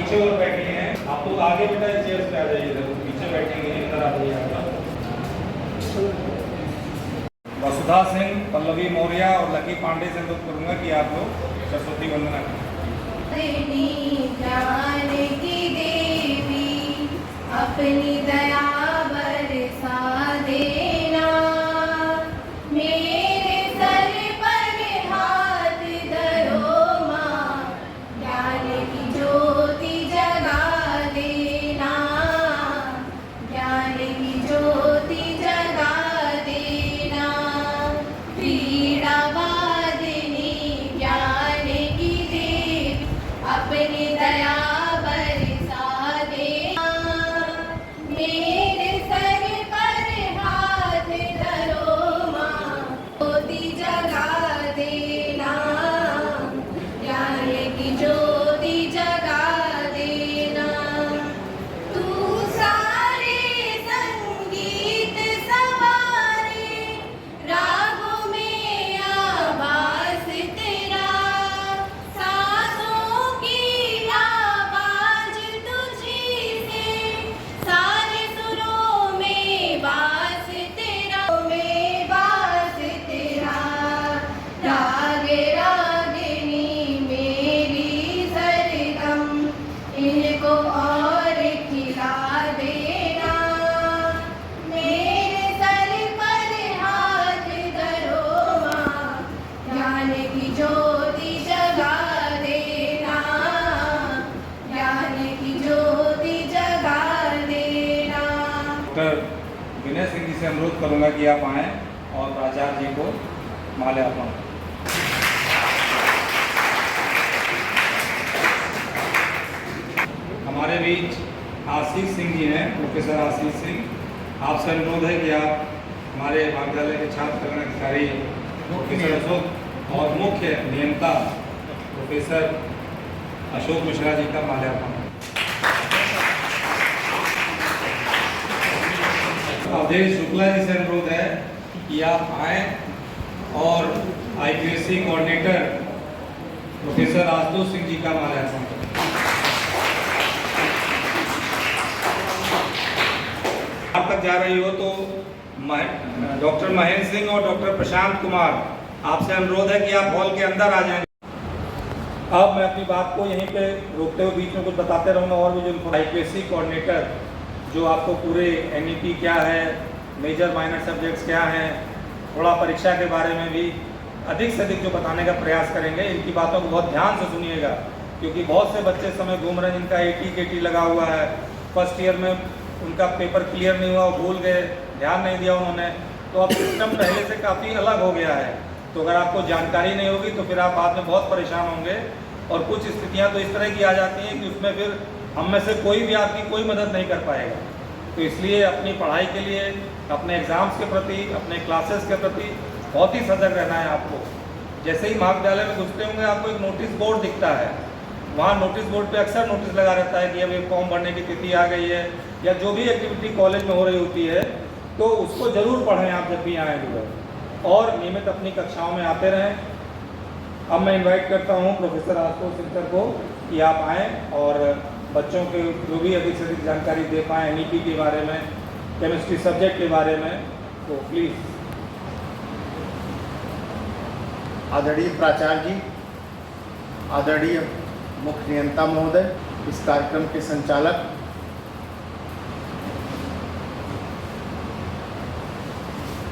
पीछे और बैठी हैं, आप लोग आगे बेटा चेयर्स पे आ जाइए, इधर पीछे बैठेंगे, इधर आ जाइए आप। वसुधा सिंह, पल्लवी मौर्य और लकी पांडे से अनुरोध करूंगा कि आप लोग सरस्वती वंदना करें। ज्ञान की देवी अपनी दया बरसा देना, मेरे सर पर हाथ धरो माँ, ज्ञान की ज्योति जगा देना, ज्ञान की ज्योति जगा देना, पीड़ा वादिनी ज्ञान की देवी अपनी दया बरसा देना, मेरे सर पर हाथ धरो माँ, ज्योति जगा देना, ज्ञान की ज्योति जगा देना। तू सारे संगीत सवारे, रागों में आवाज तेरा, सांसों की आवाज तुझी से, सारे सुरों में बास तेरा, में बास तेरा, राग रागिनी मेरी सरगम, इनको और खिला देना, मेरे सर पर हाथ धरो माँ, ज्ञान की ज्योति जगा देना, ज्ञान की ज्योति जगा देना। डॉक्टर विनय सिंह जी से अनुरोध करूंगा कि आप आएँ और प्राचार्य जी को माल्यार्पण करें। हमारे बीच आशीष सिंह जी हैं, प्रोफेसर आशीष सिंह। आपसे अनुरोध है कि आप हमारे महाविद्यालय के छात्र कल्याण अधिकारी प्रोफेसर अशोक और मुख्य नियंता प्रोफेसर अशोक मिश्रा जी का माल्यार्पण करें। अवधेश शुक्ला जी से अनुरोध है कि आप आए और IPSC coordinator professor Ashutosh Singh ji का माल्यार्पण करें। आप तक जा रही हो तो डॉक्टर महेंद्र सिंह और डॉक्टर प्रशांत कुमार, आपसे अनुरोध है कि आप हॉल के अंदर आ जाएं। अब मैं अपनी बात को यहीं पे रोकते हुए बीच में कुछ बताते रहूँगा और भी जो IPSC कोऑर्डिनेटर जो आपको पूरे NEP क्या है, मेजर माइनर सब्जेक्ट्स क्या हैं, थोड़ा परीक्षा के बारे में भी अधिक से अधिक जो बताने का प्रयास करेंगे। इनकी बातों को बहुत ध्यान से सुनिएगा, क्योंकि बहुत से बच्चे समय घूम रहे हैं जिनका AT लगा हुआ है, फर्स्ट ईयर में उनका पेपर क्लियर नहीं हुआ, वो भूल गए, ध्यान नहीं दिया उन्होंने, तो अब सिस्टम पहले से काफ़ी अलग हो गया है। तो अगर आपको जानकारी नहीं होगी तो फिर आप बाद में बहुत परेशान होंगे, और कुछ स्थितियाँ तो इस तरह की आ जाती हैं कि उसमें फिर हम में से कोई भी आपकी कोई मदद नहीं कर पाएगा। तो इसलिए अपनी पढ़ाई के लिए, अपने एग्ज़ाम्स के प्रति, अपने क्लासेस के प्रति बहुत ही सजग रहना है आपको। जैसे ही महाविद्यालय में घुसते होंगे आपको एक नोटिस बोर्ड दिखता है, वहाँ नोटिस बोर्ड पे अक्सर नोटिस लगा रहता है कि अब ये फॉर्म भरने की तिथि आ गई है, या जो भी एक्टिविटी कॉलेज में हो रही होती है, तो उसको ज़रूर पढ़ें आप जब भी आएँ और नियमित अपनी कक्षाओं में आते रहें। अब मैं इनवाइट करता हूँ प्रोफेसर आशुतोष सिंह सर को कि आप आएँ और बच्चों के जो भी अधिक से अधिक जानकारी दे पाएँ NEP के बारे में, केमिस्ट्री सब्जेक्ट के बारे में, तो प्लीज़। आदरणीय प्राचार्य जी, आदरणीय मुख्य नियंता महोदय, इस कार्यक्रम के संचालक,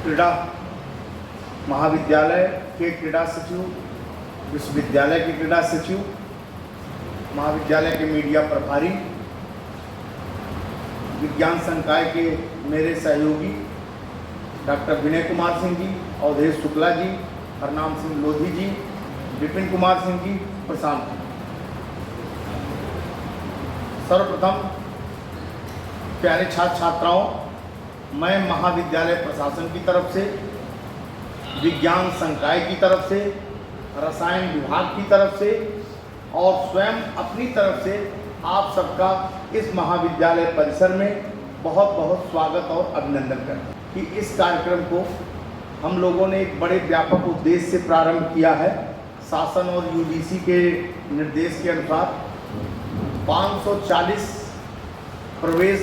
क्रीड़ा महाविद्यालय के क्रीड़ा सचिव, विश्वविद्यालय के क्रीड़ा सचिव, महाविद्यालय के मीडिया प्रभारी, विज्ञान संकाय के मेरे सहयोगी डॉक्टर विनय कुमार सिंह जी, अवधेश शुक्ला जी, हरनाम सिंह लोधी जी, विपिन कुमार सिंह जी, प्रशांत जी। सर्वप्रथम प्यारे छात्र छात्राओं, मैं महाविद्यालय प्रशासन की तरफ से, विज्ञान संकाय की तरफ से, रसायन विभाग की तरफ से और स्वयं अपनी तरफ से आप सबका इस महाविद्यालय परिसर में बहुत बहुत स्वागत और अभिनंदन करता हूँ कि इस कार्यक्रम को हम लोगों ने एक बड़े व्यापक उद्देश्य से प्रारंभ किया है। शासन और UGC के निर्देश के अनुसार 540 प्रवेश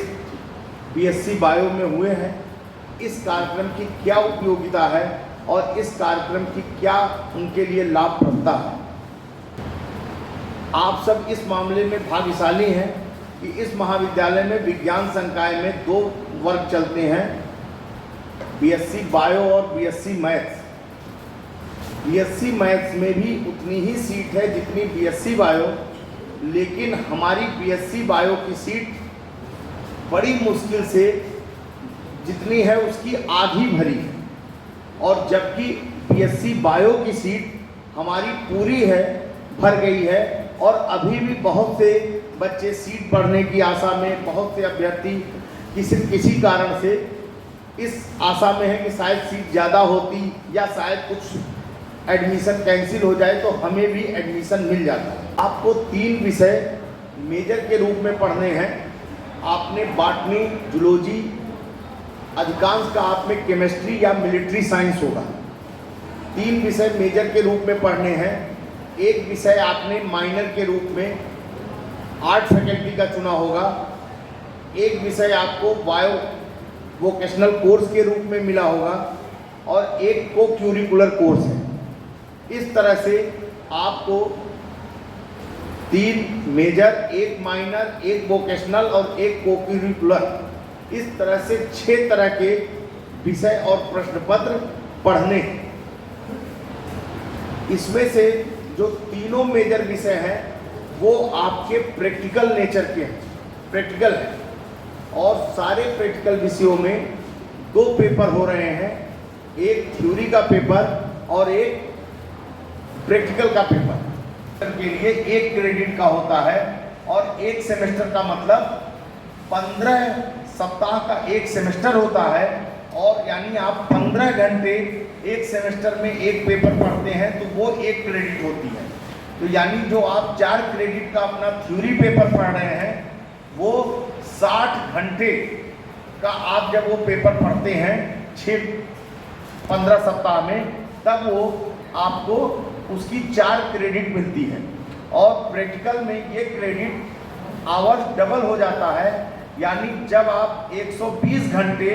बीएससी बायो में हुए हैं। इस कार्यक्रम की क्या उपयोगिता है और इस कार्यक्रम की क्या उनके लिए लाभप्रदता है, आप सब इस मामले में भाग्यशाली हैं कि इस महाविद्यालय में विज्ञान संकाय में 2 वर्ग चलते हैं, बीएससी बायो और बीएससी मैथ्स। बीएससी मैथ्स में भी उतनी ही सीट है जितनी बीएससी बायो, लेकिन हमारी बीएससी बायो की सीट बड़ी मुश्किल से जितनी है उसकी आधी भरी है, और जबकि बीएससी बायो की सीट हमारी पूरी है, भर गई है, और अभी भी बहुत से बच्चे सीट पढ़ने की आशा में, बहुत से अभ्यर्थी किसी कारण से इस आशा में है कि शायद सीट ज़्यादा होती या शायद कुछ एडमिशन कैंसिल हो जाए तो हमें भी एडमिशन मिल जाता है। आपको 3 विषय मेजर के रूप में पढ़ने हैं। आपने बॉटनी, जूलॉजी, अधिकांश का आप में केमिस्ट्री या मिलिट्री साइंस होगा। 3 विषय मेजर के रूप में पढ़ने हैं। एक विषय आपने माइनर के रूप में आर्ट फैकल्टी का चुना होगा। एक विषय आपको बायो वोकेशनल कोर्स के रूप में मिला होगा और एक को क्यूरिकुलर कोर्स है। इस तरह से आपको 3 मेजर, 1 माइनर, 1 वोकेशनल और 1 को क्यूरिकुलर, इस तरह से 6 तरह के विषय और प्रश्न पत्र पढ़ने। इसमें से जो तीनों मेजर विषय हैं वो आपके प्रैक्टिकल नेचर के हैं, प्रैक्टिकल हैं, और सारे प्रैक्टिकल विषयों में 2 पेपर हो रहे हैं, एक थ्योरी का पेपर और एक प्रैक्टिकल का पेपर। के लिए 1 क्रेडिट का होता है, और 1 सेमेस्टर का मतलब 15 सप्ताह का 1 सेमेस्टर होता है, और यानी आप 15 घंटे एक सेमेस्टर में एक पेपर पढ़ते हैं तो वो 1 क्रेडिट होती है। तो यानी जो आप 4 क्रेडिट का अपना थ्योरी पेपर पढ़ रहे हैं वो 60 घंटे का आप जब वो पेपर पढ़ते हैं 15 सप्ताह में, तब वो आपको उसकी 4 क्रेडिट मिलती है। और प्रैक्टिकल में ये क्रेडिट आवर्स डबल हो जाता है, यानी जब आप 120 घंटे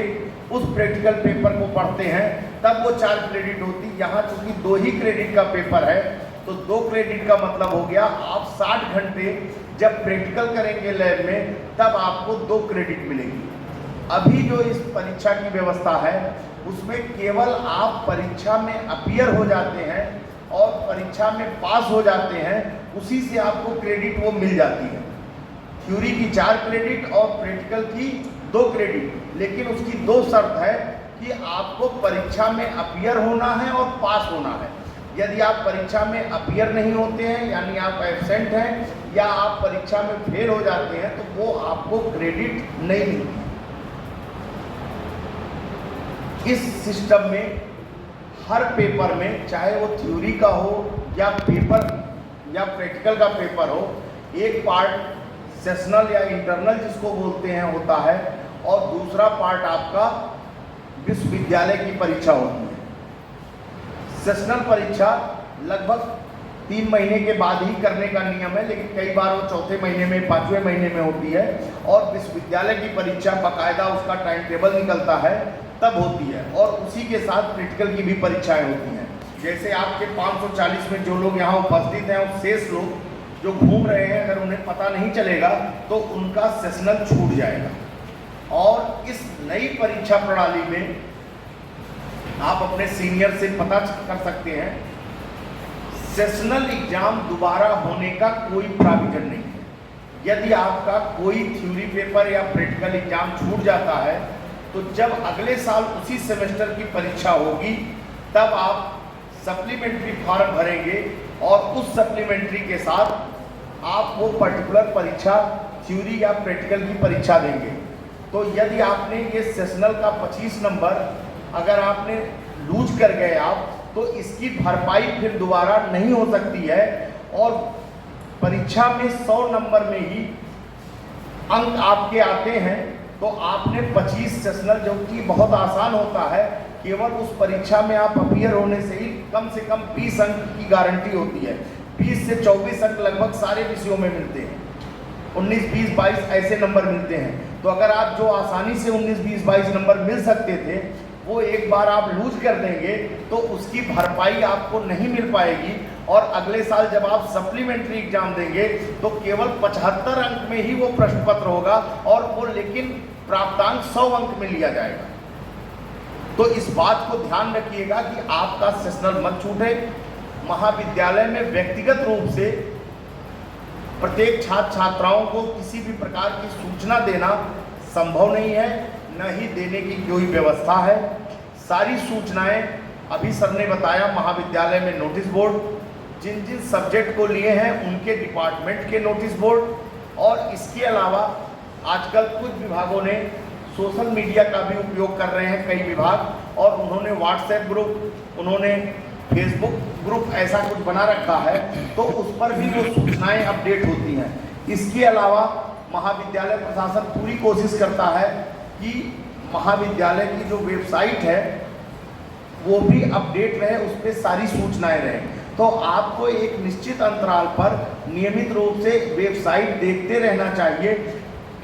उस प्रैक्टिकल पेपर को पढ़ते हैं तब वो 4 क्रेडिट होती। यहाँ चूंकि 2 ही क्रेडिट का पेपर है तो 2 क्रेडिट का मतलब हो गया आप 60 घंटे जब प्रैक्टिकल करेंगे लैब में तब आपको 2 क्रेडिट मिलेगी। अभी जो इस परीक्षा की व्यवस्था है उसमें केवल आप परीक्षा में अपीयर हो जाते हैं और परीक्षा में पास हो जाते हैं, उसी से आपको क्रेडिट वो मिल जाती है। थ्योरी की 4 क्रेडिट और प्रैक्टिकल की 2 क्रेडिट, लेकिन उसकी 2 शर्त है कि आपको परीक्षा में अपीयर होना है और पास होना है। यदि आप परीक्षा में अपीयर नहीं होते हैं यानी आप एब्सेंट हैं या आप परीक्षा में फेल हो जाते हैं तो वो आपको क्रेडिट नहीं मिलती। इस सिस्टम में हर पेपर में, चाहे वो थ्योरी का हो या पेपर या प्रैक्टिकल का पेपर हो, एक पार्ट सेशनल या इंटरनल जिसको बोलते हैं होता है और दूसरा पार्ट आपका विश्वविद्यालय की परीक्षा होती है। सेशनल परीक्षा लगभग 3 महीने के बाद ही करने का नियम है, लेकिन कई बार वो 4थे महीने में, 5वें महीने में होती है। और विश्वविद्यालय की परीक्षा बाकायदा उसका टाइम टेबल निकलता है तब होती है, और उसी के साथ प्रैक्टिकल की भी परीक्षाएं होती हैं। जैसे आपके 540 में जो लोग यहाँ उपस्थित हैं और शेष लोग जो घूम रहे हैं, अगर उन्हें पता नहीं चलेगा तो उनका सेशनल छूट जाएगा। और इस नई परीक्षा प्रणाली में आप अपने सीनियर से पता कर सकते हैं, सेशनल एग्जाम दोबारा होने का कोई प्रोविजन नहीं है। यदि आपका कोई थ्योरी पेपर या प्रैक्टिकल एग्जाम छूट जाता है तो जब अगले साल उसी सेमेस्टर की परीक्षा होगी तब आप सप्लीमेंट्री फॉर्म भरेंगे और उस सप्लीमेंट्री के साथ आप वो पर्टिकुलर परीक्षा थ्योरी या प्रैक्टिकल की परीक्षा देंगे। तो यदि आपने ये सेशनल का 25 नंबर अगर आपने लूज कर गए आप, तो इसकी भरपाई फिर दोबारा नहीं हो सकती है, और परीक्षा में 100 नंबर में ही अंक आपके आते हैं तो आपने 25 सेशनल, जो कि बहुत आसान होता है, केवल उस परीक्षा में आप अपीयर होने से ही कम से कम 20 अंक की गारंटी होती है। 20 से 24 अंक लगभग सारे विषयों में मिलते हैं। 19, 20, 22 ऐसे नंबर मिलते हैं। तो अगर आप जो आसानी से 19, 20, 22 नंबर मिल सकते थे वो एक बार आप लूज कर देंगे तो उसकी भरपाई आपको नहीं मिल पाएगी, और अगले साल जब आप सप्लीमेंट्री एग्जाम देंगे तो केवल 75 अंक में ही वो प्रश्न पत्र होगा, और वो लेकिन प्राप्तांक 100 अंक में लिया जाएगा। तो इस बात को ध्यान रखिएगा कि आपका सेशनल मत छूटे। महाविद्यालय में व्यक्तिगत रूप से प्रत्येक छात्र छात्राओं को किसी भी प्रकार की सूचना देना संभव नहीं है, न ही देने की कोई व्यवस्था है। सारी सूचनाएं अभी सर ने बताया महाविद्यालय में नोटिस बोर्ड, जिन जिन सब्जेक्ट को लिए हैं उनके डिपार्टमेंट के नोटिस बोर्ड, और इसके अलावा आजकल कुछ विभागों ने सोशल मीडिया का भी उपयोग कर रहे हैं कई विभाग, और उन्होंने व्हाट्सएप ग्रुप, उन्होंने फेसबुक ग्रुप ऐसा कुछ बना रखा है, तो उस पर भी वो सूचनाएं अपडेट होती हैं। इसके अलावा महाविद्यालय प्रशासन पूरी कोशिश करता है कि महाविद्यालय की जो वेबसाइट है वो भी अपडेट रहे, उस पर सारी सूचनाएं रहें। तो आपको एक निश्चित अंतराल पर नियमित रूप से वेबसाइट देखते रहना चाहिए।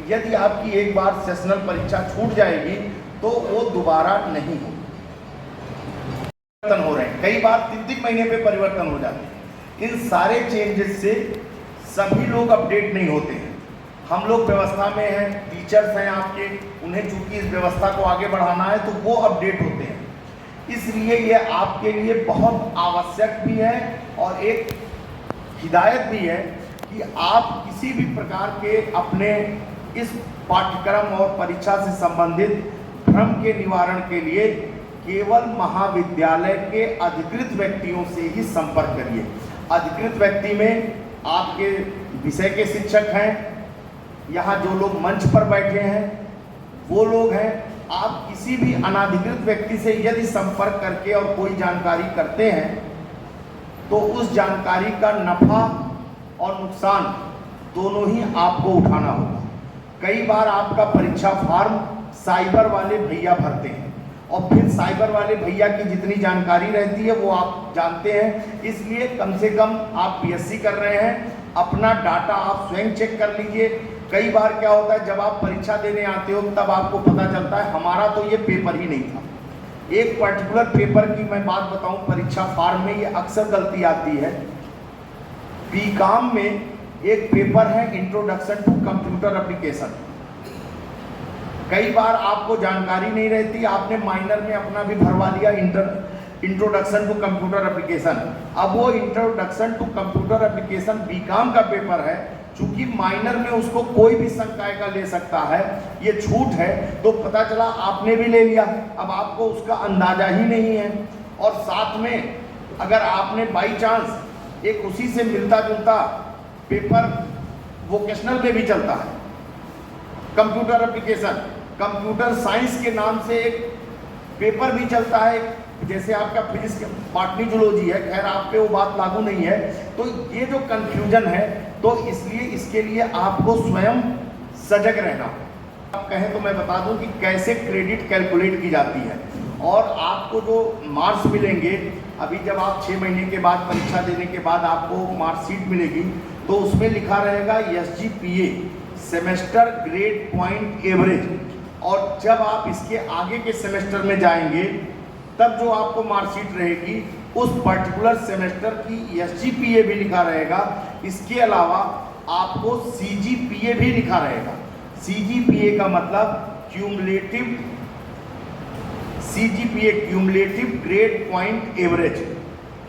यदि आपकी एक बार सेशनल परीक्षा छूट जाएगी तो वो दोबारा नहीं होगी। परिवर्तन हो रहे हैं, कई बार 3-3 महीने पे परिवर्तन हो जाते हैं। इन सारे चेंजेस से सभी लोग अपडेट नहीं होते हैं। हम लोग व्यवस्था में हैं, टीचर्स हैं आपके, उन्हें चूंकि इस व्यवस्था को आगे बढ़ाना है तो वो अपडेट होते हैं। इसलिए ये आपके लिए बहुत आवश्यक भी है और एक हिदायत भी है कि आप किसी भी प्रकार के अपने इस पाठ्यक्रम और परीक्षा से संबंधित भ्रम के निवारण के लिए केवल महाविद्यालय के अधिकृत व्यक्तियों से ही संपर्क करिए। अधिकृत व्यक्ति में आपके विषय के शिक्षक हैं, यहाँ जो लोग मंच पर बैठे हैं वो लोग हैं। आप किसी भी अनाधिकृत व्यक्ति से यदि संपर्क करके और कोई जानकारी करते हैं तो उस जानकारी का नफा और नुकसान दोनों ही आपको उठाना होगा। कई बार आपका परीक्षा फॉर्म साइबर वाले भैया भरते हैं और फिर साइबर वाले भैया की जितनी जानकारी रहती है वो आप जानते हैं। इसलिए कम से कम आप बीएससी कर रहे हैं, अपना डाटा आप स्वयं चेक कर लीजिए। कई बार क्या होता है जब आप परीक्षा देने आते हो तब आपको पता चलता है हमारा तो ये पेपर ही नहीं था। एक पर्टिकुलर पेपर की मैं बात बताऊं, परीक्षा फॉर्म में ये अक्सर गलती आती है। बीकॉम में एक पेपर है इंट्रोडक्शन टू कंप्यूटर एप्लीकेशन। कई बार आपको जानकारी नहीं रहती, आपने माइनर में अपना भी भरवा लिया इंट्रोडक्शन टू कंप्यूटर एप्लीकेशन। अब वो introduction to computer application BCom का पेपर है, चूंकि माइनर में उसको कोई भी संकाय का ले सकता है, ये छूट है, तो पता चला आपने भी ले लिया। अब आपको उसका अंदाजा ही नहीं है। और साथ में अगर आपने बाई चांस एक उसी से मिलता जुलता पेपर वोकेशनल में भी चलता है कंप्यूटर एप्लीकेशन, कंप्यूटर साइंस के नाम से एक पेपर भी चलता है, जैसे आपका फिजिक्स बॉटनी जूलॉजी है, खैर आप पे वो बात लागू नहीं है। तो ये जो कंफ्यूजन है, तो इसलिए इसके लिए आपको स्वयं सजग रहना। आप कहें तो मैं बता दूं कि कैसे क्रेडिट कैलकुलेट की जाती है, और आपको जो मार्क्स मिलेंगे अभी जब आप 6 महीने के बाद परीक्षा देने के बाद आपको मार्कशीट मिलेगी तो उसमें लिखा रहेगा SGPA semester grade point average. और जब आप इसके आगे के सेमेस्टर में जाएंगे तब जो आपको मार्कशीट रहेगी उस पर्टिकुलर सेमेस्टर की SGPA भी लिखा रहेगा। इसके अलावा आपको CGPA भी लिखा रहेगा। CGPA का मतलब क्यूमुलेटिव ग्रेड पॉइंट एवरेज।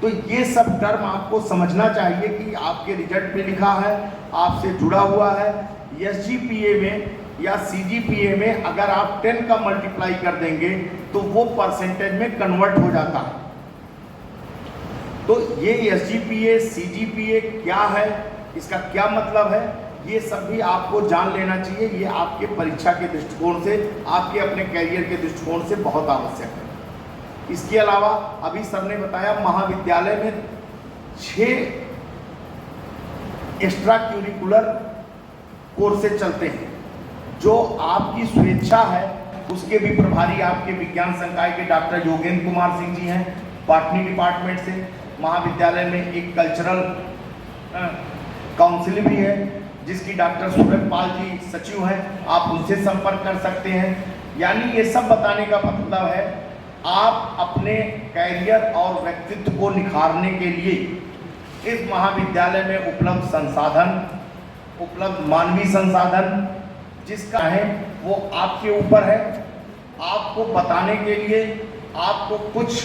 तो ये सब टर्म आपको समझना चाहिए कि आपके रिजल्ट में लिखा है, आपसे जुड़ा हुआ है। SGPA में या CGPA में अगर आप 10 का मल्टीप्लाई कर देंगे तो वो परसेंटेज में कन्वर्ट हो जाता है। तो ये SGPA CGPA क्या है, इसका क्या मतलब है, ये सब भी आपको जान लेना चाहिए। ये आपके परीक्षा के दृष्टिकोण से, आपके अपने कैरियर के दृष्टिकोण से बहुत आवश्यक है। इसके अलावा अभी सर ने बताया महाविद्यालय में 6 एक्स्ट्रा करिकुलर कोर्सेज चलते हैं। जो आपकी स्वेच्छा है उसके भी प्रभारी आपके विज्ञान संकाय के डॉक्टर योगेंद्र कुमार सिंह जी हैं, बॉटनी डिपार्टमेंट से। महाविद्यालय में एक कल्चरल काउंसिल भी है जिसकी डॉक्टर सूरजपाल जी सचिव हैं, आप उनसे संपर्क कर सकते हैं। यानी ये सब बताने का मतलब है आप अपने कैरियर और व्यक्तित्व को निखारने के लिए इस महाविद्यालय में उपलब्ध संसाधन, उपलब्ध मानवीय संसाधन जिसका है वो आपके ऊपर है। आपको बताने के लिए आपको कुछ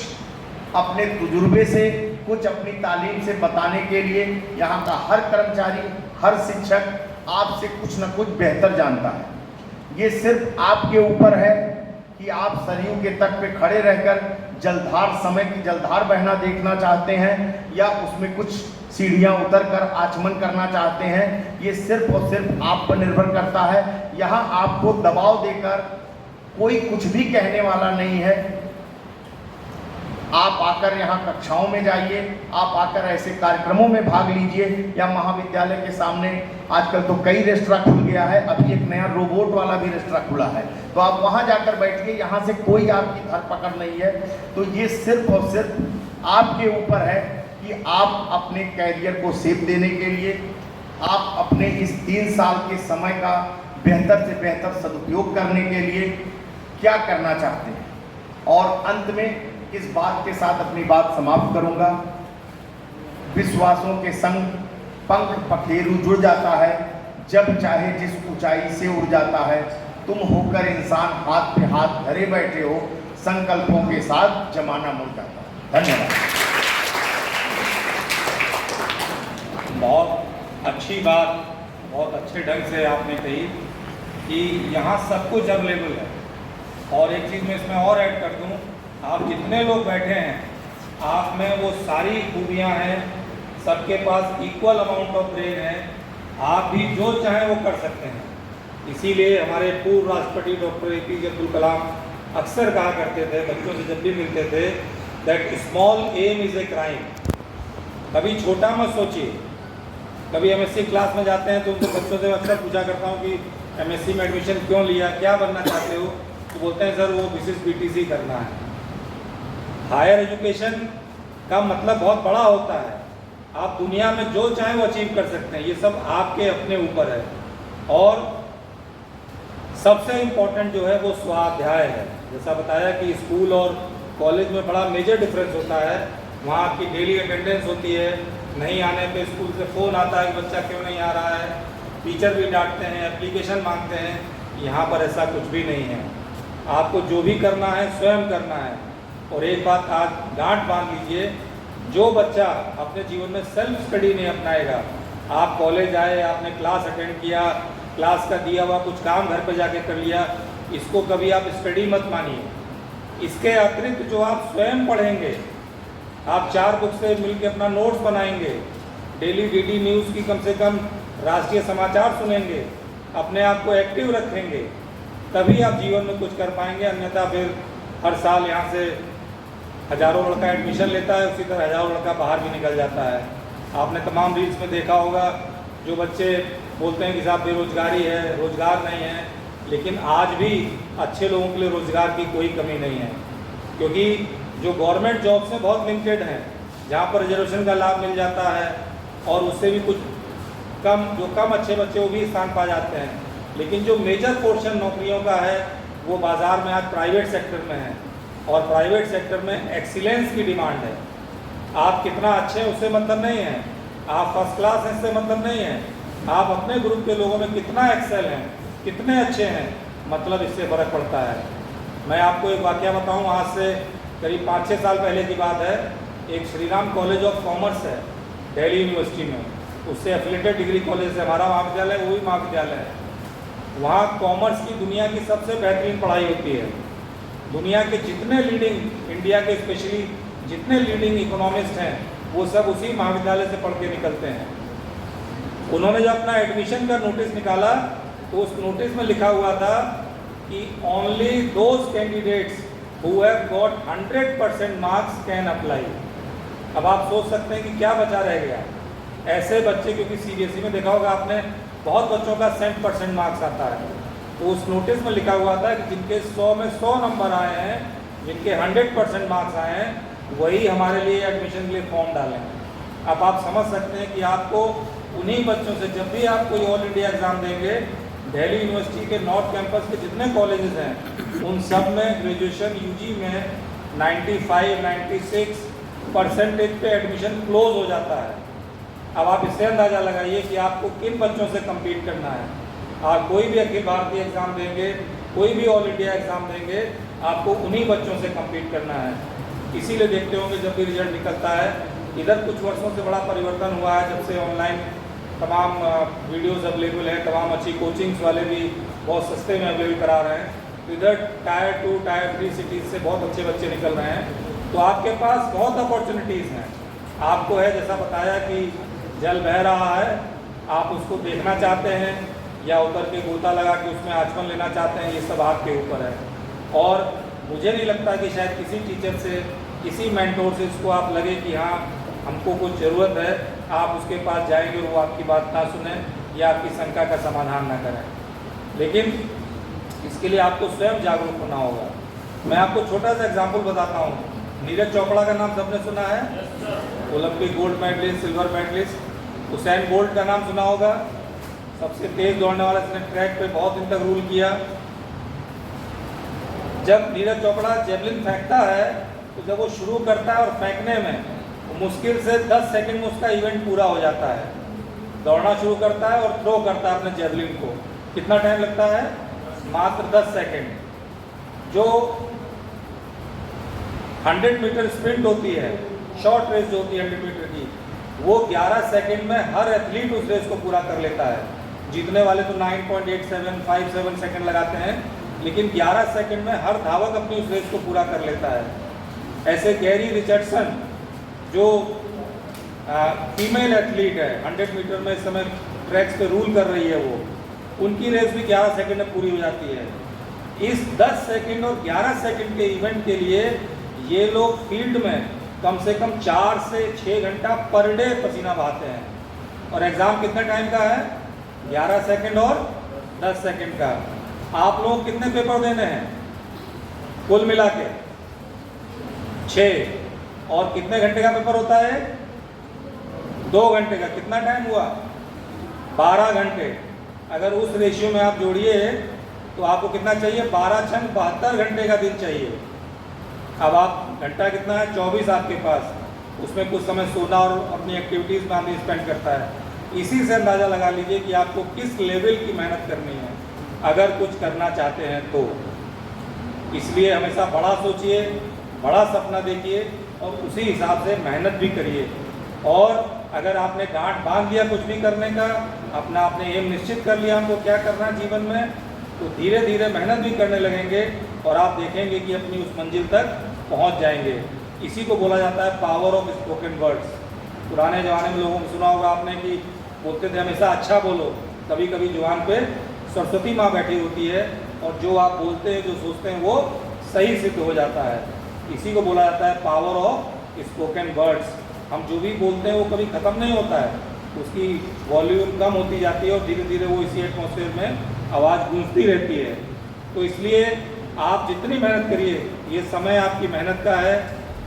अपने तजुर्बे से, कुछ अपनी तालीम से बताने के लिए यहाँ का हर कर्मचारी, हर शिक्षक आपसे कुछ न कुछ बेहतर जानता है। ये सिर्फ आपके ऊपर है कि आप सरयू के तट पे खड़े रहकर जलधार, समय की जलधार बहना देखना चाहते हैं या उसमें कुछ सीढ़ियाँ उतरकर आचमन करना चाहते हैं। ये सिर्फ और सिर्फ आप पर निर्भर करता है। यहाँ आपको दबाव देकर कोई कुछ भी कहने वाला नहीं है। आप आकर यहाँ कक्षाओं में जाइए, आप आकर ऐसे कार्यक्रमों में भाग लीजिए, या महाविद्यालय के सामने आजकल तो कई रेस्टोरेंट खुल गया है, अभी एक नया रोबोट वाला भी रेस्टोरेंट खुला है, तो आप वहाँ जाकर बैठिए। यहाँ से कोई आपकी धरपकड़ नहीं है। तो ये सिर्फ और सिर्फ आपके ऊपर है कि आप अपने कैरियर को सेप देने के लिए, आप अपने इस 3 साल के समय का बेहतर से बेहतर सदुपयोग करने के लिए क्या करना चाहते हैं। और अंत में इस बात के साथ अपनी बात समाप्त करूंगा। विश्वासों के संग पंख पखेरु जुड़ जाता है, जब चाहे जिस ऊंचाई से उड़ जाता है। तुम होकर इंसान हाथ पे हाथ धरे बैठे हो, संकल्पों के साथ जमाना मुड़ जाता है। धन्यवाद। बहुत अच्छी बात, बहुत अच्छे ढंग से आपने कही कि यहाँ सब कुछ अवेलेबल है। और एक चीज़ मैं इसमें और ऐड कर दूँ, आप जितने लोग बैठे हैं आप में वो सारी खूबियाँ हैं, सबके पास इक्वल अमाउंट ऑफ ब्रेन है, आप भी जो चाहें वो कर सकते हैं। इसीलिए हमारे पूर्व राष्ट्रपति डॉक्टर APJ अब्दुल कलाम अक्सर कहा करते थे, बच्चों से जब भी मिलते थे, that small aim is a crime. कभी छोटा मत सोचिए। कभी MSc क्लास में जाते हैं तो उनसे बच्चों से अक्सर पूछा करता हूँ कि MSc में एडमिशन क्यों लिया, क्या बनना चाहते हो, तो बोलते हैं सर वो विशेष BTC करना है। हायर एजुकेशन का मतलब बहुत बड़ा होता है, आप दुनिया में जो चाहें वो अचीव कर सकते हैं। ये सब आपके अपने ऊपर है। और सबसे इम्पोर्टेंट जो है वो स्वाध्याय है। जैसा बताया कि स्कूल और कॉलेज में बड़ा मेजर डिफरेंस होता है। वहाँ आपकी डेली अटेंडेंस होती है, नहीं आने पे स्कूल से फ़ोन आता है कि बच्चा क्यों नहीं आ रहा है, टीचर भी डांटते हैं, एप्लीकेशन मांगते हैं। यहाँ पर ऐसा कुछ भी नहीं है। आपको जो भी करना है स्वयं करना है। और एक बात आज गांठ बांध लीजिए, जो बच्चा अपने जीवन में सेल्फ स्टडी नहीं अपनाएगा, आप कॉलेज आए, आपने क्लास अटेंड किया, क्लास का दिया हुआ कुछ काम घर पर जाके कर लिया, इसको कभी आप स्टडी मत मानिए। इसके अतिरिक्त जो आप स्वयं पढ़ेंगे, आप 4 बुक से मिलकर अपना नोट्स बनाएंगे, डेली DD न्यूज़ की कम से कम राष्ट्रीय समाचार सुनेंगे, अपने आप को एक्टिव रखेंगे, तभी आप जीवन में कुछ कर पाएंगे। अन्यथा फिर हर साल यहाँ से हज़ारों लड़का एडमिशन लेता है, उसी तरह हज़ारों लड़का बाहर भी निकल जाता है। आपने तमाम रील्स में देखा होगा, जो बच्चे बोलते हैं कि साहब बेरोजगारी है, रोज़गार नहीं है, लेकिन आज भी अच्छे लोगों के लिए रोज़गार की कोई कमी नहीं है। क्योंकि जो गवर्नमेंट जॉब से बहुत लिमिटेड हैं, जहाँ पर रिजर्वेशन का लाभ मिल जाता है और उससे भी कुछ कम, जो कम अच्छे बच्चे वो भी स्थान पा जाते हैं। लेकिन जो मेजर पोर्शन नौकरियों का है वो बाज़ार में आज प्राइवेट सेक्टर में है। और प्राइवेट सेक्टर में एक्सीलेंस की डिमांड है। आप कितना अच्छे हैं उससे मतलब नहीं है, आप फर्स्ट क्लास हैं इससे मतलब नहीं है, आप अपने ग्रुप के लोगों में कितना एक्सेल हैं, कितने अच्छे हैं, मतलब इससे फ़र्क पड़ता है। मैं आपको एक वाक़या बताऊं, आज से करीब 5-6 साल पहले की बात है। एक Shri Ram college of commerce है दिल्ली यूनिवर्सिटी में, उससे एफिलेटेड डिग्री कॉलेज है हमारा महाविद्यालय, वो भी महाविद्यालय है। वहाँ कॉमर्स की दुनिया की सबसे बेहतरीन पढ़ाई होती है। दुनिया के जितने लीडिंग, इंडिया के स्पेशली जितने लीडिंग इकोनॉमिस्ट हैं, वो सब उसी महाविद्यालय से पढ़ के निकलते हैं। उन्होंने जब अपना एडमिशन का नोटिस निकाला तो उस नोटिस में लिखा हुआ था कि only those candidates who have got 100% marks can apply. अब आप सोच सकते हैं कि क्या बचा रह गया। ऐसे बच्चे, क्योंकि CBSE में देखा होगा आपने, बहुत बच्चों का 100% मार्क्स आता है, तो उस नोटिस में लिखा हुआ था कि जिनके 100 में 100 नंबर आए हैं, जिनके 100% मार्क्स आए हैं, वही हमारे लिए एडमिशन के लिए फॉर्म डालें। अब आप समझ सकते हैं कि आपको उन्हीं बच्चों से, जब भी आप कोई ऑल इंडिया एग्ज़ाम देंगे, दिल्ली यूनिवर्सिटी के नॉर्थ कैंपस के जितने कॉलेजेस हैं उन सब में ग्रेजुएशन यूजी में 95-96% पे एडमिशन क्लोज हो जाता है। अब आप इससे अंदाज़ा लगाइए कि आपको किन बच्चों से कम्पीट करना है। आप कोई भी अखिल भारतीय एग्ज़ाम देंगे, कोई भी ऑल इंडिया एग्ज़ाम देंगे, आपको उन्हीं बच्चों से कम्पीट करना है। इसीलिए देखते होंगे जब भी रिजल्ट निकलता है, इधर कुछ वर्षों से बड़ा परिवर्तन हुआ है, जब से ऑनलाइन तमाम वीडियोस अवेलेबल हैं, तमाम अच्छी कोचिंग्स वाले भी बहुत सस्ते में अवेलेबल करा रहे हैं। तो इधर टायर 2, टायर 3 सिटीज़ से बहुत अच्छे बच्चे निकल रहे हैं। तो आपके पास बहुत अपॉर्चुनिटीज़ हैं। आपको है, जैसा बताया कि जल बह रहा है, आप उसको देखना चाहते हैं या उतर के गोता लगा के उसमें आचमन लेना चाहते हैं, ये सब आपके ऊपर है। और मुझे नहीं लगता कि शायद किसी टीचर से, किसी मेंटोर से इसको आप लगे कि हाँ हमको कुछ ज़रूरत है, आप उसके पास जाएंगे, वो आपकी बात ना सुने या आपकी शंका का समाधान ना करें। लेकिन इसके लिए आपको स्वयं जागरूक होना होगा। मैं आपको छोटा सा एग्जाम्पल बताता हूँ। नीरज चोपड़ा का नाम सबने सुना है, Olympic gold medallist, silver medallist. Usain Bolt का नाम सुना होगा, सबसे तेज दौड़ने वाला, इसने ट्रैक पे बहुत दिन तक रूल किया। जब नीरज चोपड़ा जेवलिन फेंकता है तो जब वो शुरू करता है और फेंकने में मुश्किल से 10 सेकंड में उसका इवेंट पूरा हो जाता है। दौड़ना शुरू करता है और थ्रो करता है अपने जेवलिन को, कितना टाइम लगता है? मात्र 10 सेकंड। जो 100 मीटर स्प्रिंट होती है, शॉर्ट रेस जो होती है 100 मीटर की, वो 11 सेकंड में हर एथलीट उस रेस को पूरा कर लेता है। जीतने वाले तो 9.8757 सेकंड लगाते हैं, लेकिन 11 सेकंड में हर धावक अपनी उस रेस को पूरा कर लेता है। ऐसे गैरी रिचर्डसन जो फीमेल एथलीट है, 100 मीटर में इस समय ट्रैक्स पे रूल कर रही है, वो उनकी रेस भी 11 सेकंड में पूरी हो जाती है। इस 10 सेकंड और 11 सेकंड के इवेंट के लिए ये लोग फील्ड में कम से कम 4 से 6 घंटा पर डे पसीना बहाते हैं। और एग्ज़ाम कितने टाइम का है? 11 सेकंड और 10 सेकंड का। आप लोग कितने पेपर देने हैं कुल मिला के? 6। और कितने घंटे का पेपर होता है? 2 घंटे का। कितना टाइम हुआ? 12 घंटे। अगर उस रेशियो में आप जोड़िए तो आपको कितना चाहिए? 12 छंग 72 घंटे का दिन चाहिए। अब आप घंटा कितना है? 24 आपके पास, उसमें कुछ समय सोना और अपनी एक्टिविटीज़ में आदमी स्पेंड करता है। इसी से अंदाज़ा लगा लीजिए कि आपको किस लेवल की मेहनत करनी है अगर कुछ करना चाहते हैं तो। इसलिए हमेशा बड़ा सोचिए, बड़ा सपना देखिए और उसी हिसाब से मेहनत भी करिए। और अगर आपने गांठ बांध लिया कुछ भी करने का, अपना आपने एम निश्चित कर लिया हमको क्या करना है जीवन में, तो धीरे धीरे मेहनत भी करने लगेंगे और आप देखेंगे कि अपनी उस मंजिल तक पहुंच जाएंगे। इसी को बोला जाता है पावर ऑफ स्पोकन वर्ड्स। पुराने ज़माने में लोगों को सुना होगा आपने कि बोलते थे हमेशा अच्छा बोलो। कभी कभी जुबान पे सरस्वती माँ बैठी होती है और जो आप बोलते हैं, जो सोचते हैं, वो सही सिद्ध हो जाता है। इसी को बोला जाता है पावर ऑफ स्पोकन वर्ड्स। हम जो भी बोलते हैं वो कभी ख़त्म नहीं होता है, उसकी वॉल्यूम कम होती जाती है और धीरे धीरे वो इसी एटमॉस्फेयर में आवाज़ गूंजती रहती है। तो इसलिए आप जितनी मेहनत करिए, ये समय आपकी मेहनत का है,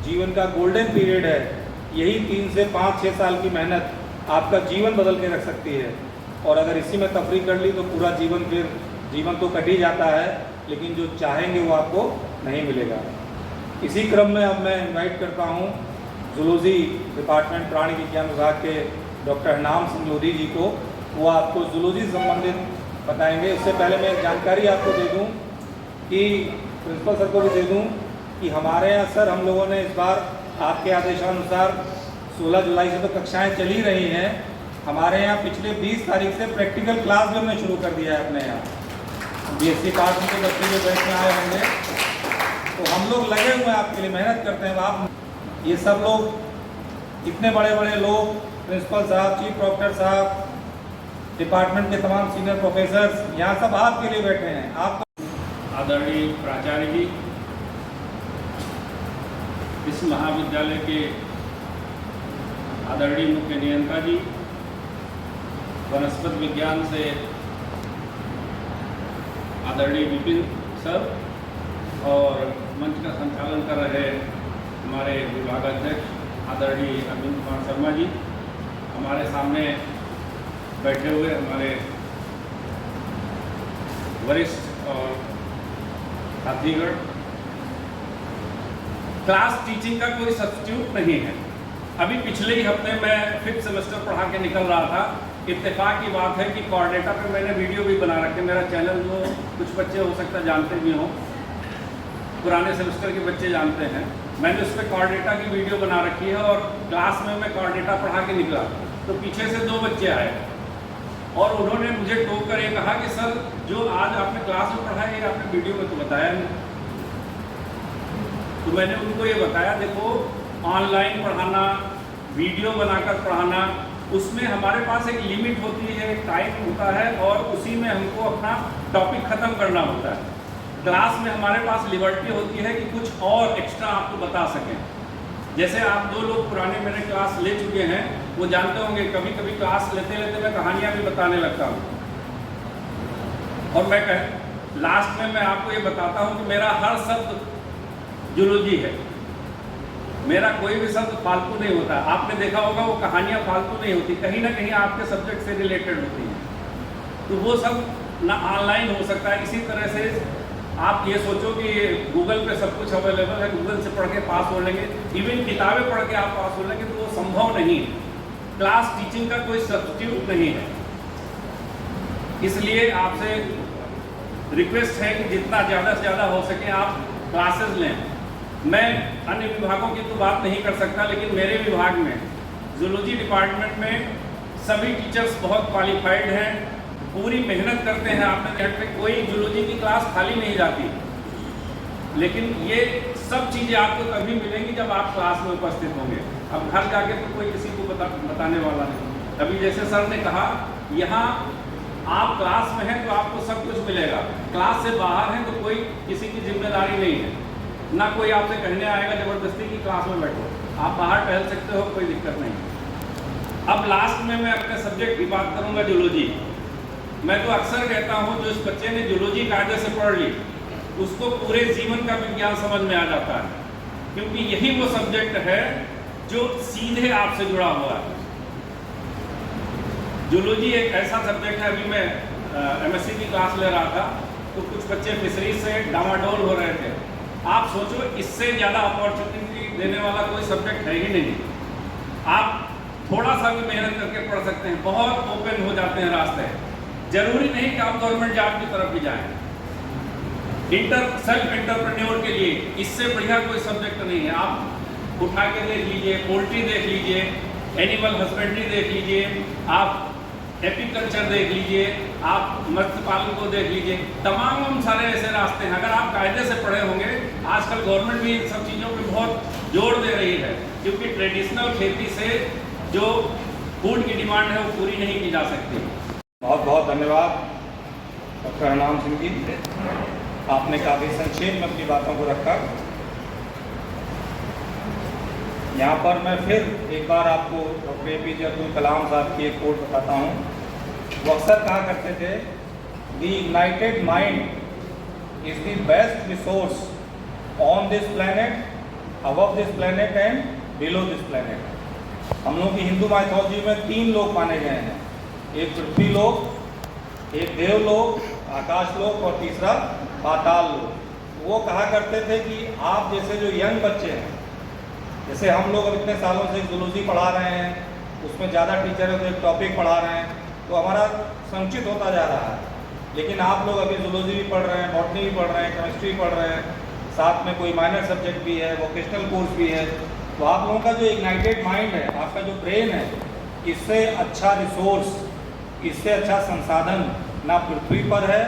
जीवन का गोल्डन पीरियड है। यही 3 से 5-6 साल की मेहनत आपका जीवन बदल के रख सकती है। और अगर इसी में तफरी कर ली तो पूरा जीवन, फिर जीवन तो कट ही जाता है, लेकिन जो चाहेंगे वो आपको नहीं मिलेगा। इसी क्रम में अब मैं इनवाइट करता हूँ जूलॉजी डिपार्टमेंट प्राणी विज्ञान विभाग के डॉक्टर हरनाम सिंह लोधी जी को। वो आपको जूलॉजी संबंधित बताएंगे। उससे पहले मैं जानकारी आपको दे दूँ कि प्रिंसिपल सर को भी दे दूँ कि हमारे यहाँ सर हम लोगों ने इस बार आपके आदेशानुसार 16 जुलाई से तो कक्षाएं चली रही हैं, हमारे यहाँ पिछले 20 तारीख से प्रैक्टिकल क्लास भी हमने शुरू कर दिया है। अपने यहाँ BSc पास में के बच्चे जो बैच में आए होंगे, तो हम लोग लगे हुए हैं आपके लिए, मेहनत करते हैं। आप ये सब लोग, इतने बड़े बड़े लोग, प्रिंसिपल साहब, चीफ प्रोफेसर साहब, डिपार्टमेंट के तमाम सीनियर प्रोफेसर्स, यहाँ सब आपके लिए बैठे हैं। आप आदरणीय प्राचार्य जी, इस महाविद्यालय के आदरणीय मुख्य नियंता जी, वनस्पति विज्ञान से आदरणीय विपिन सर और मंच का संचालन कर रहे हमारे विभागाध्यक्ष आदरणीय अरविंद कुमार शर्मा जी, हमारे सामने बैठे हुए हमारे वरिष्ठ और साथीगण, क्लास टीचिंग का कोई सब्स्टिट्यूट नहीं है। अभी पिछले ही हफ्ते मैं 5th सेमेस्टर पढ़ा के निकल रहा था। इत्तेफाक की बात है कि कोऑर्डिनेटर पे मैंने वीडियो भी बना रखे। मेरा चैनल जो कुछ बच्चे हो सकता है जानते भी हों, पुराने सेमेस्टर के बच्चे जानते हैं, मैंने उस पर कोऑर्डिनेटर की वीडियो बना रखी है। और क्लास में मैं कोऑर्डिनेटर पढ़ा के निकला तो पीछे से 2 बच्चे आए और उन्होंने मुझे टोक कर ये कहा कि सर, जो आज आपने क्लास में पढ़ा है ये आपने वीडियो में तो बताया नहीं। तो मैंने उनको ये बताया, देखो ऑनलाइन पढ़ाना, वीडियो बनाकर पढ़ाना, उसमें हमारे पास एक लिमिट होती है, एक टाइम होता है और उसी में हमको अपना टॉपिक ख़त्म करना होता है। क्लास में हमारे पास लिबर्टी होती है कि कुछ और एक्स्ट्रा आपको बता सकें। जैसे आप 2 लोग पुराने मेरे क्लास ले चुके हैं, वो जानते होंगे कभी कभी क्लास लेते लेते मैं कहानियाँ भी बताने लगता हूँ। और मैं लास्ट में मैं आपको ये बताता हूँ कि मेरा हर शब्द जूलॉजी है, मेरा कोई भी शब्द फालतू नहीं होता। आपने देखा होगा वो कहानियाँ फालतू नहीं होती, कहीं ना कहीं आपके सब्जेक्ट से रिलेटेड होती हैं। तो वो सब ना ऑनलाइन हो सकता है। इसी तरह से आप ये सोचो कि गूगल पे सब कुछ अवेलेबल है, गूगल से पढ़ के पास हो लेंगे, इवन किताबें पढ़ के आप पास हो लेंगे, तो वो संभव नहीं है। क्लास टीचिंग का कोई सब्स्टिट्यूट नहीं है। इसलिए आपसे रिक्वेस्ट है कि जितना ज़्यादा से ज़्यादा हो सके आप क्लासेस लें। मैं अन्य विभागों की तो बात नहीं कर सकता, लेकिन मेरे विभाग में जूलॉजी डिपार्टमेंट में सभी टीचर्स बहुत क्वालिफाइड हैं, पूरी मेहनत करते हैं। आपने देखा कोई जूलॉजी की क्लास खाली नहीं जाती। लेकिन ये सब चीज़ें आपको तभी मिलेंगी जब आप क्लास में उपस्थित होंगे। अब घर जाके तो कोई किसी को बताने वाला नहीं। अभी जैसे सर ने कहा, यहाँ आप क्लास में हैं तो आपको सब कुछ मिलेगा, क्लास से बाहर हैं तो कोई किसी की जिम्मेदारी नहीं है, ना कोई आपसे कहने आएगा ज़बरदस्ती की क्लास में बैठो, आप बाहर टहल सकते हो, कोई दिक्कत नहीं। अब लास्ट में मैं अपने सब्जेक्ट की बात करूँगा, जूलॉजी। मैं तो अक्सर कहता हूँ जो इस बच्चे ने जूलॉजी कायदे से पढ़ ली उसको पूरे जीवन का विज्ञान समझ में आ जाता है, क्योंकि यही वो सब्जेक्ट है जो सीधे आपसे जुड़ा हुआ है। जूलॉजी एक ऐसा सब्जेक्ट है, अभी मैं MSc की क्लास ले रहा था तो कुछ बच्चे फिशरीज से डामाडोल हो रहे थे। आप सोचो इससे ज़्यादा अपॉर्चुनिटी देने वाला कोई सब्जेक्ट है ही नहीं। आप थोड़ा सा भी मेहनत करके पढ़ सकते हैं, बहुत ओपन हो जाते हैं रास्ते। जरूरी नहीं कि आप गवर्नमेंट जॉब की तरफ भी जाएं। सेल्फ एंटरप्रेन्योर के लिए इससे बढ़िया कोई सब्जेक्ट नहीं है। आप उठा के देख लीजिए, पोल्ट्री देख लीजिए, एनिमल हस्बेंड्री देख लीजिए, आप एपीकल्चर देख लीजिए, आप मत्स्य पालन को देख लीजिए, तमाम सारे ऐसे रास्ते हैं। अगर आप कायदे से पढ़े होंगे, आजकल गवर्नमेंट भी इन सब चीज़ों पे बहुत जोर दे रही है, क्योंकि ट्रेडिशनल खेती से जो फूड की डिमांड है वो पूरी नहीं की जा सकती। बहुत बहुत धन्यवाद डॉक्टर हरनाम सिंह जी, आपने काफ़ी संक्षेप में अपनी बातों को रखा। यहाँ पर मैं फिर एक बार आपको डॉक्टर APJ अब्दुल कलाम साहब की एक कोट बताता हूँ। वो अक्सर कहा करते थे, the United mind is the best resource on this planet, above this planet and below this planet. हम लोग की हिंदू माइथोलॉजी में 3 लोक माने गए हैं, एक पृथ्वी लोक, एक देवलोक, आकाश लोक और तीसरा पाताल लोक। वो कहा करते थे कि आप जैसे जो यंग बच्चे हैं, जैसे हम लोग अब इतने सालों से जूलॉजी पढ़ा रहे हैं, उसमें ज़्यादा टीचर है तो एक टॉपिक पढ़ा रहे हैं तो हमारा संचित होता जा रहा है। लेकिन आप लोग अभी जूलॉजी भी पढ़ रहे हैं, बॉटनी भी पढ़ रहे हैं, केमिस्ट्री पढ़ रहे हैं, साथ में कोई माइनर सब्जेक्ट भी है, वोकेशनल कोर्स भी है। तो आप लोगों का जो इग्नाइटेड माइंड है, आपका जो ब्रेन है, इससे अच्छा रिसोर्स, इससे अच्छा संसाधन ना पृथ्वी पर है,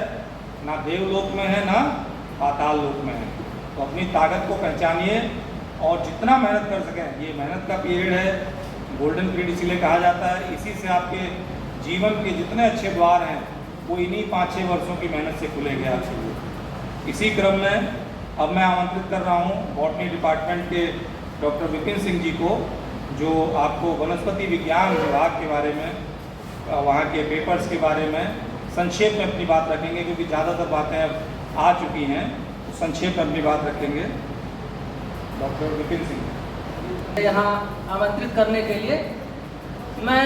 ना देवलोक में है, ना पाताल लोक में है। तो अपनी ताकत को पहचानिए और जितना मेहनत कर सकें। ये मेहनत का पीरियड है, गोल्डन पीरियड इसीलिए कहा जाता है। इसी से आपके जीवन के जितने अच्छे द्वार हैं वो इन्हीं 5-6 वर्षों की मेहनत से खुलेंगे आपके लिए। इसी क्रम में अब मैं आमंत्रित कर रहा हूँ बॉटनी डिपार्टमेंट के डॉक्टर विपिन सिंह जी को, जो आपको वनस्पति विज्ञान विभाग के बारे में, वहाँ के पेपर्स के बारे में संक्षेप में अपनी बात रखेंगे, क्योंकि ज़्यादातर बातें अब आ चुकी हैं, तो संक्षेप में अपनी बात रखेंगे डॉक्टर विपिन सिंह। यहाँ आमंत्रित करने के लिए मैं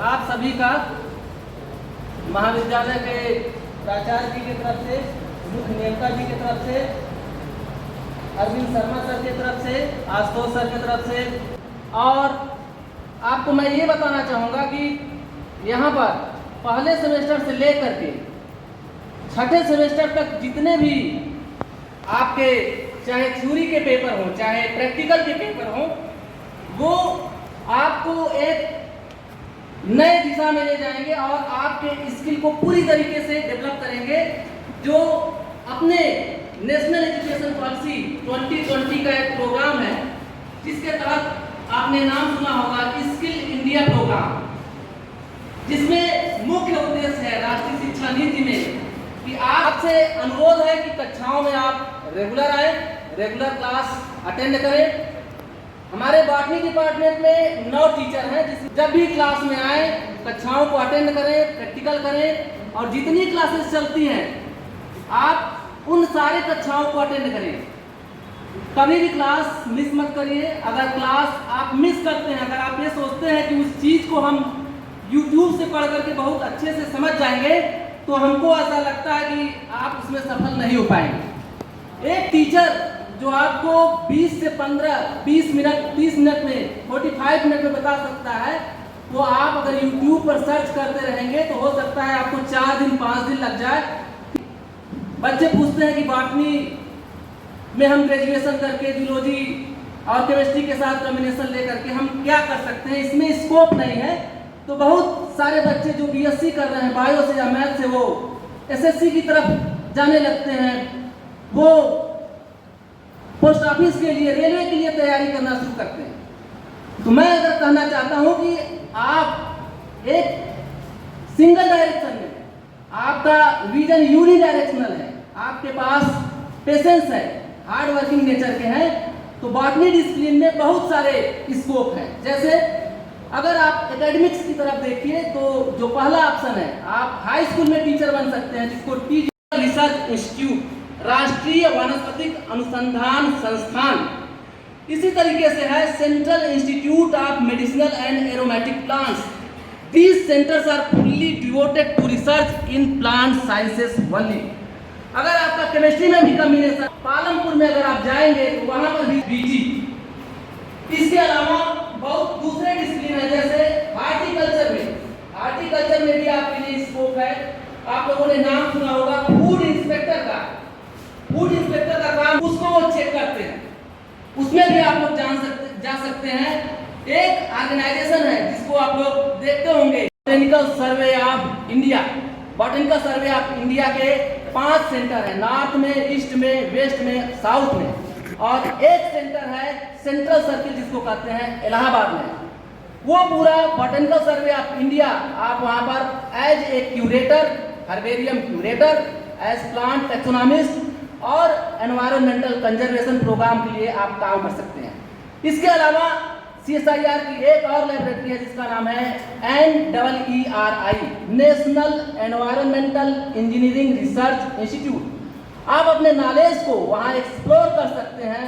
आप सभी का महाविद्यालय के प्राचार्य जी की तरफ से, मुख्य नियंता जी की तरफ से, अरविंद शर्मा सर की तरफ से, आशुतोष सर की तरफ से। और आपको मैं ये बताना चाहूँगा कि यहाँ पर पहले सेमेस्टर से लेकर के छठे सेमेस्टर तक जितने भी आपके चाहे थ्योरी के पेपर हों चाहे प्रैक्टिकल के पेपर हों, वो आपको एक नए दिशा में ले जाएंगे और आपके स्किल को पूरी तरीके से डेवलप करेंगे। जो अपने नेशनल एजुकेशन पॉलिसी 2020 का एक प्रोग्राम है, जिसके तहत आपने नाम सुना होगा स्किल इंडिया प्रोग्राम, जिसमें मुख्य उद्देश्य है राष्ट्रीय शिक्षा नीति में कि आपसे अनुरोध है कि कक्षाओं में आप रेगुलर आए, रेगुलर क्लास अटेंड करें। हमारे बॉटनी डिपार्टमेंट में 9 टीचर हैं, जब भी क्लास में आए कक्षाओं को अटेंड करें, प्रैक्टिकल करें और जितनी क्लासेस चलती हैं आप उन सारे कक्षाओं को अटेंड करें। कभी भी क्लास मिस मत करिए। अगर क्लास आप मिस करते हैं, अगर आप ये सोचते हैं कि उस चीज़ को हम YouTube से पढ़ करके बहुत अच्छे से समझ जाएंगे, तो हमको ऐसा लगता है कि आप उसमें सफल नहीं हो पाएंगे। एक टीचर जो आपको 20 से 15, 20 मिनट, 30 मिनट में, 45 मिनट में बता सकता है, वो आप अगर YouTube पर सर्च करते रहेंगे तो हो सकता है आपको 4 दिन 5 दिन लग जाए। बच्चे पूछते हैं कि बॉटनी में हम ग्रेजुएशन करके जूलॉजी और केमिस्ट्री के साथ कॉम्बिनेशन लेकर के हम क्या कर सकते हैं, इसमें स्कोप नहीं है। तो बहुत सारे बच्चे जो BSc कर रहे हैं बायो से या मैथ से, वो SSC की तरफ जाने लगते हैं, वो पोस्ट ऑफिस के लिए, रेलवे के लिए तैयारी करना शुरू करते हैं। तो मैं अगर कहना चाहता हूं कि आप एक सिंगल डायरेक्शन में, आपका विजन यूनी डायरेक्शनल है, आपके पास पेशेंस है, हार्ड वर्किंग नेचर के हैं, तो बॉटनी डिसिप्लिन में बहुत सारे स्कोप हैं। जैसे अगर आप एकेडमिक्स की तरफ देखिए तो जो पहला ऑप्शन है, आप हाई स्कूल में टीचर बन सकते हैं, जिसको टीचर रिसर्च इंस्टीट्यूट, राष्ट्रीय वानस्पतिक अनुसंधान संस्थान। इसी तरीके से है Central Institute of Medicinal and Aromatic Plants. These centres are fully devoted to research in plant sciences only. अगर आपका केमिस्ट्री में भी कॉम्बिनेशन, पालमपुर में अगर आप जाएंगे तो वहां पर भी BG। इसके अलावा बहुत दूसरे डिसिप्लिन है, जैसे हार्टिकल्चर में भी आपके लिए स्कोप है। आप लोगों ने नाम सुना होगा फूड इंस्पेक्टर का। फूड इंस्पेक्टर का काम उसको वो चेक करते हैं, उसमें भी आप लोग जा सकते हैं। एक ऑर्गेनाइजेशन है जिसको आप लोग देखते होंगे, botanical survey of India. Botanical survey of India के 5 सेंटर है, नॉर्थ में, ईस्ट में, वेस्ट में, साउथ में, और एक सेंटर है सेंट्रल सर्किल जिसको कहते हैं इलाहाबाद में। वो पूरा बॉटनिकल सर्वे ऑफ इंडिया आप वहाँ पर as a curator, herbarium curator, as plant taxonomist और एनवायरमेंटल कंजर्वेशन प्रोग्राम के लिए आप काम कर सकते हैं। इसके अलावा CSIR की एक और लैबोरेटरी है जिसका नाम है NEERI, national environmental engineering research institute. आप अपने नॉलेज को वहाँ एक्सप्लोर कर सकते हैं।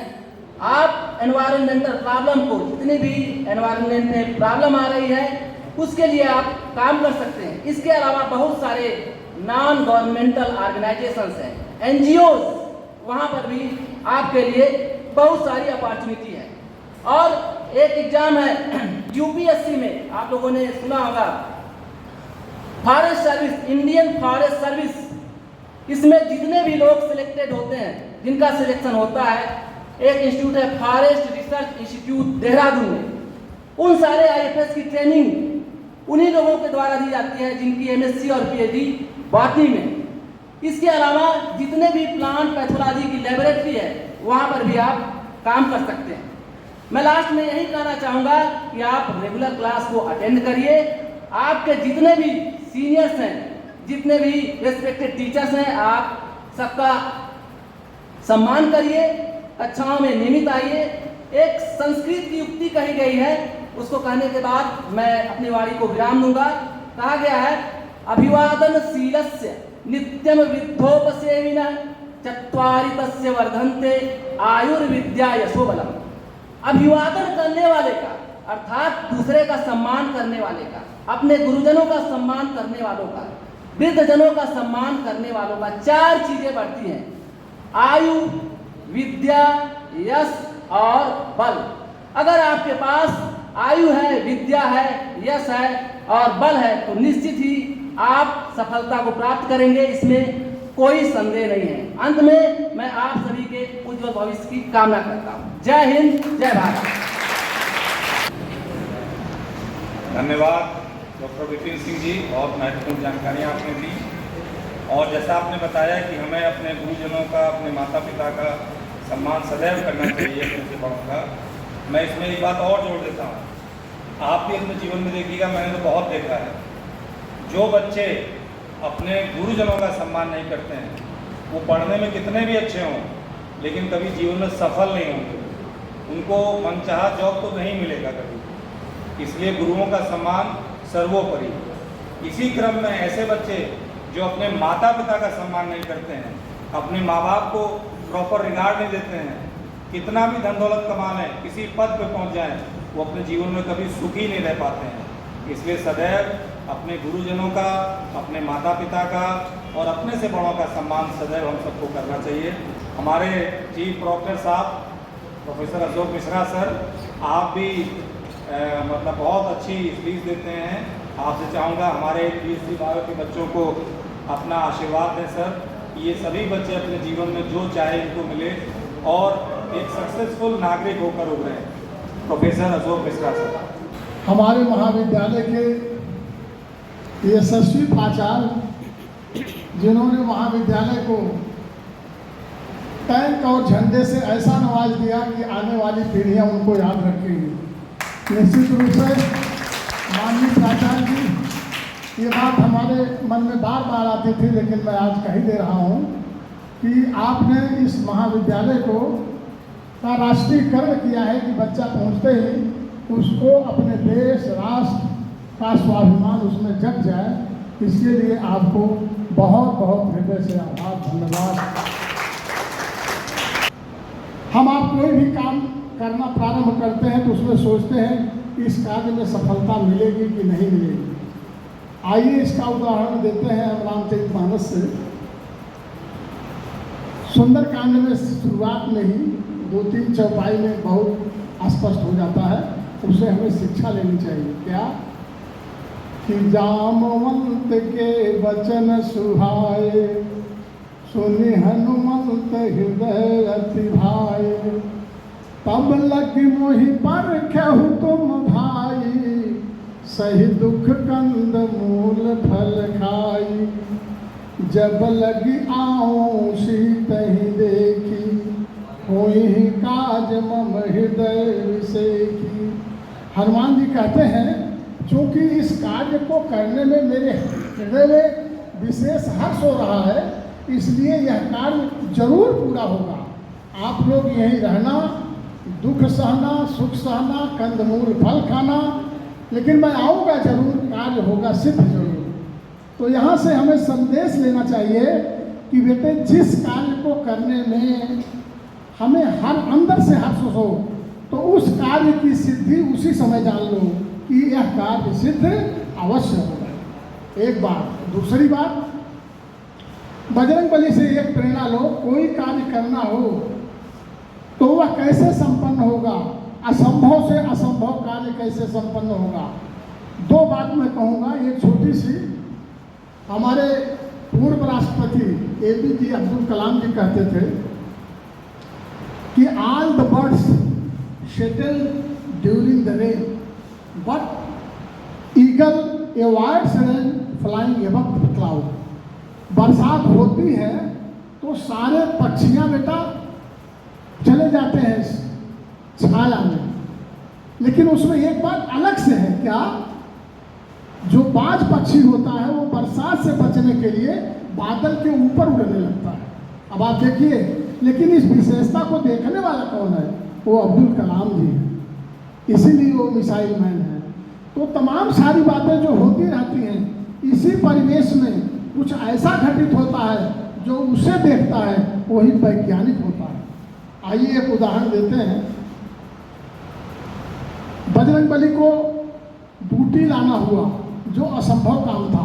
आप एनवायरमेंटल प्रॉब्लम को, जितनी भी एनवायरमेंट में प्रॉब्लम आ रही है, उसके लिए आप काम कर सकते हैं। इसके अलावा बहुत सारे नॉन गवर्नमेंटल ऑर्गेनाइजेशंस हैं, NGOs, वहाँ पर भी आपके लिए बहुत सारी अपॉर्चुनिटी है। और एक एग्जाम है UPSC में, आप लोगों ने सुना होगा, forest service, Indian forest service. इसमें जितने भी लोग सिलेक्टेड होते हैं, जिनका सिलेक्शन होता है, एक इंस्टीट्यूट है फॉरेस्ट रिसर्च इंस्टीट्यूट देहरादून में। उन सारे IFS की ट्रेनिंग उन्हीं लोगों के द्वारा दी जाती है जिनकी MSc और PhD बॉटनी में। इसके अलावा जितने भी प्लांट पैथोलॉजी की लेबोरेटरी है, वहाँ पर भी आप काम कर सकते हैं। मैं लास्ट में यही कहना चाहूँगा कि आप रेगुलर क्लास को अटेंड करिए। आपके जितने भी सीनियर्स हैं, जितने भी रेस्पेक्टेड टीचर्स हैं, आप सबका सम्मान करिए, कक्षाओं में नियमित आइए। एक संस्कृत की युक्ति कही गई है, उसको कहने के बाद मैं अपनी वाणी को विराम दूंगा। कहा गया है, अभिवादनशीलस्य नित्यम वृद्धोपसेविनः चत्वारि तस्य वर्धन्ते आयुर्विद्या यशोबलम्। अभिवादन करने वाले का, अर्थात दूसरे का सम्मान करने वाले का, अपने गुरुजनों का सम्मान करने वालों का वृद्धजनों का सम्मान करने वालों का 4 चीजें बढ़ती हैं: आयु, विद्या, यश और बल। अगर आपके पास आयु है, विद्या है, यश है और बल है तो निश्चित ही आप सफलता को प्राप्त करेंगे, इसमें कोई संदेह नहीं है। अंत में मैं आप सभी के उज्जवल भविष्य की कामना करता हूं। जय हिंद, जय भारत। धन्यवाद डॉक्टर विपिन सिंह जी, बहुत महत्वपूर्ण जानकारियाँ आपने दी। और जैसा आपने बताया कि हमें अपने गुरुजनों का, अपने माता पिता का सम्मान सदैव करना चाहिए, अपने से बड़ों का। मैं इसमें एक बात और जोड़ देता हूँ, आप भी अपने जीवन में देखिएगा, मैंने तो बहुत देखा है, जो बच्चे अपने गुरुजनों का सम्मान नहीं करते हैं वो पढ़ने में कितने भी अच्छे हों लेकिन कभी जीवन में सफल नहीं होंगे, उनको मनचाहा जॉब तो नहीं मिलेगा कभी। इसलिए गुरुओं का सम्मान सर्वोपरि। इसी क्रम में ऐसे बच्चे जो अपने माता पिता का सम्मान नहीं करते हैं, अपने माँ बाप को प्रॉपर रिगार्ड नहीं देते हैं, कितना भी धन दौलत कमा लें, किसी पद पे पहुंच जाएं, वो अपने जीवन में कभी सुखी नहीं रह पाते हैं। इसलिए सदैव अपने गुरुजनों का, अपने माता पिता का और अपने से बड़ों का सम्मान सदैव हम सबको करना चाहिए। हमारे चीफ प्रोक्टर साहब प्रोफेसर अशोक मिश्रा सर, आप भी मतलब बहुत अच्छी स्पीच देते हैं। आपसे चाहूँगा हमारे PhD बायो के बच्चों को अपना आशीर्वाद दें सर, ये सभी बच्चे अपने जीवन में जो चाहे इनको मिले और एक सक्सेसफुल नागरिक होकर उभरें। Professor Ashok Mishra sir. हमारे महाविद्यालय के यशस्वी प्राचार्य जिन्होंने महाविद्यालय को टैंक और झंडे से ऐसा नवाज दिया कि आने वाली पीढ़ियां उनको याद रखेंगी। निश्चित रूप से माननीय प्राचार्य जी, ये बात हमारे मन में बार बार आती थी, लेकिन मैं आज कह ही दे रहा हूँ कि आपने इस महाविद्यालय को का राष्ट्रीयकरण किया है कि बच्चा पहुँचते ही उसको अपने देश, राष्ट्र का स्वाभिमान उसमें जग जाए। इसके लिए आपको बहुत बहुत हृदय से आभार, धन्यवाद। हम आप कोई भी काम करना प्रारंभ करते हैं तो उसमें सोचते हैं कि इस कार्य में सफलता मिलेगी कि नहीं मिलेगी। आइए इसका उदाहरण देते हैं हम रामचरितमानस से। सुंदरकांड में शुरुआत में ही 2-3 चौपाई में बहुत स्पष्ट हो जाता है, उसे हमें शिक्षा लेनी चाहिए। क्या कि जामवंत के वचन सुहाए, सुनि हनुमंत हृदय अति भाए, तब लग मोहि पर कहु तुम भाई, सही दुख कंद मूल फल खाई, जब लगी आऊं सीतहि देखी, होई काज मम हृदय विसेखी। हनुमान जी कहते हैं, चूँकि इस कार्य को करने में मेरे हृदय में विशेष हर्ष हो रहा है, इसलिए यह कार्य जरूर पूरा होगा। आप लोग यहीं रहना, दुख सहना, सुख सहना, कंदमूल फल खाना, लेकिन मैं आऊँगा जरूर, कार्य होगा सिद्ध जरूर। तो यहाँ से हमें संदेश लेना चाहिए कि बेटे जिस कार्य को करने में हमें हर अंदर से हर्ष हो तो उस कार्य की सिद्धि उसी समय जान लो कि यह कार्य सिद्ध अवश्य होगा। एक बात। दूसरी बात, बजरंगबली से एक प्रेरणा लो, कोई कार्य करना हो तो वह कैसे संपन्न होगा, असंभव से असंभव कार्य कैसे संपन्न होगा। 2 बात मैं कहूँगा। एक छोटी सी, हमारे पूर्व राष्ट्रपति APJ अब्दुल कलाम जी कहते थे कि all the birds settle during the rain, but eagle avoids rain flying above the cloud. बरसात होती है तो सारे पक्षियां बेटा चले जाते हैं छाया में, लेकिन उसमें एक बात अलग से है। क्या? जो बाज पक्षी होता है वो बरसात से बचने के लिए बादल के ऊपर उड़ने लगता है। अब आप देखिए, लेकिन इस विशेषता को देखने वाला कौन है? वो अब्दुल कलाम जी है, इसीलिए वो मिसाइल मैन है। तो तमाम सारी बातें जो होती रहती हैं, इसी परिवेश में कुछ ऐसा घटित होता है जो उसे देखता है वही वैज्ञानिक होता है। आइए एक उदाहरण देते हैं। बजरंगबली को बूटी लाना हुआ, जो असंभव काम था।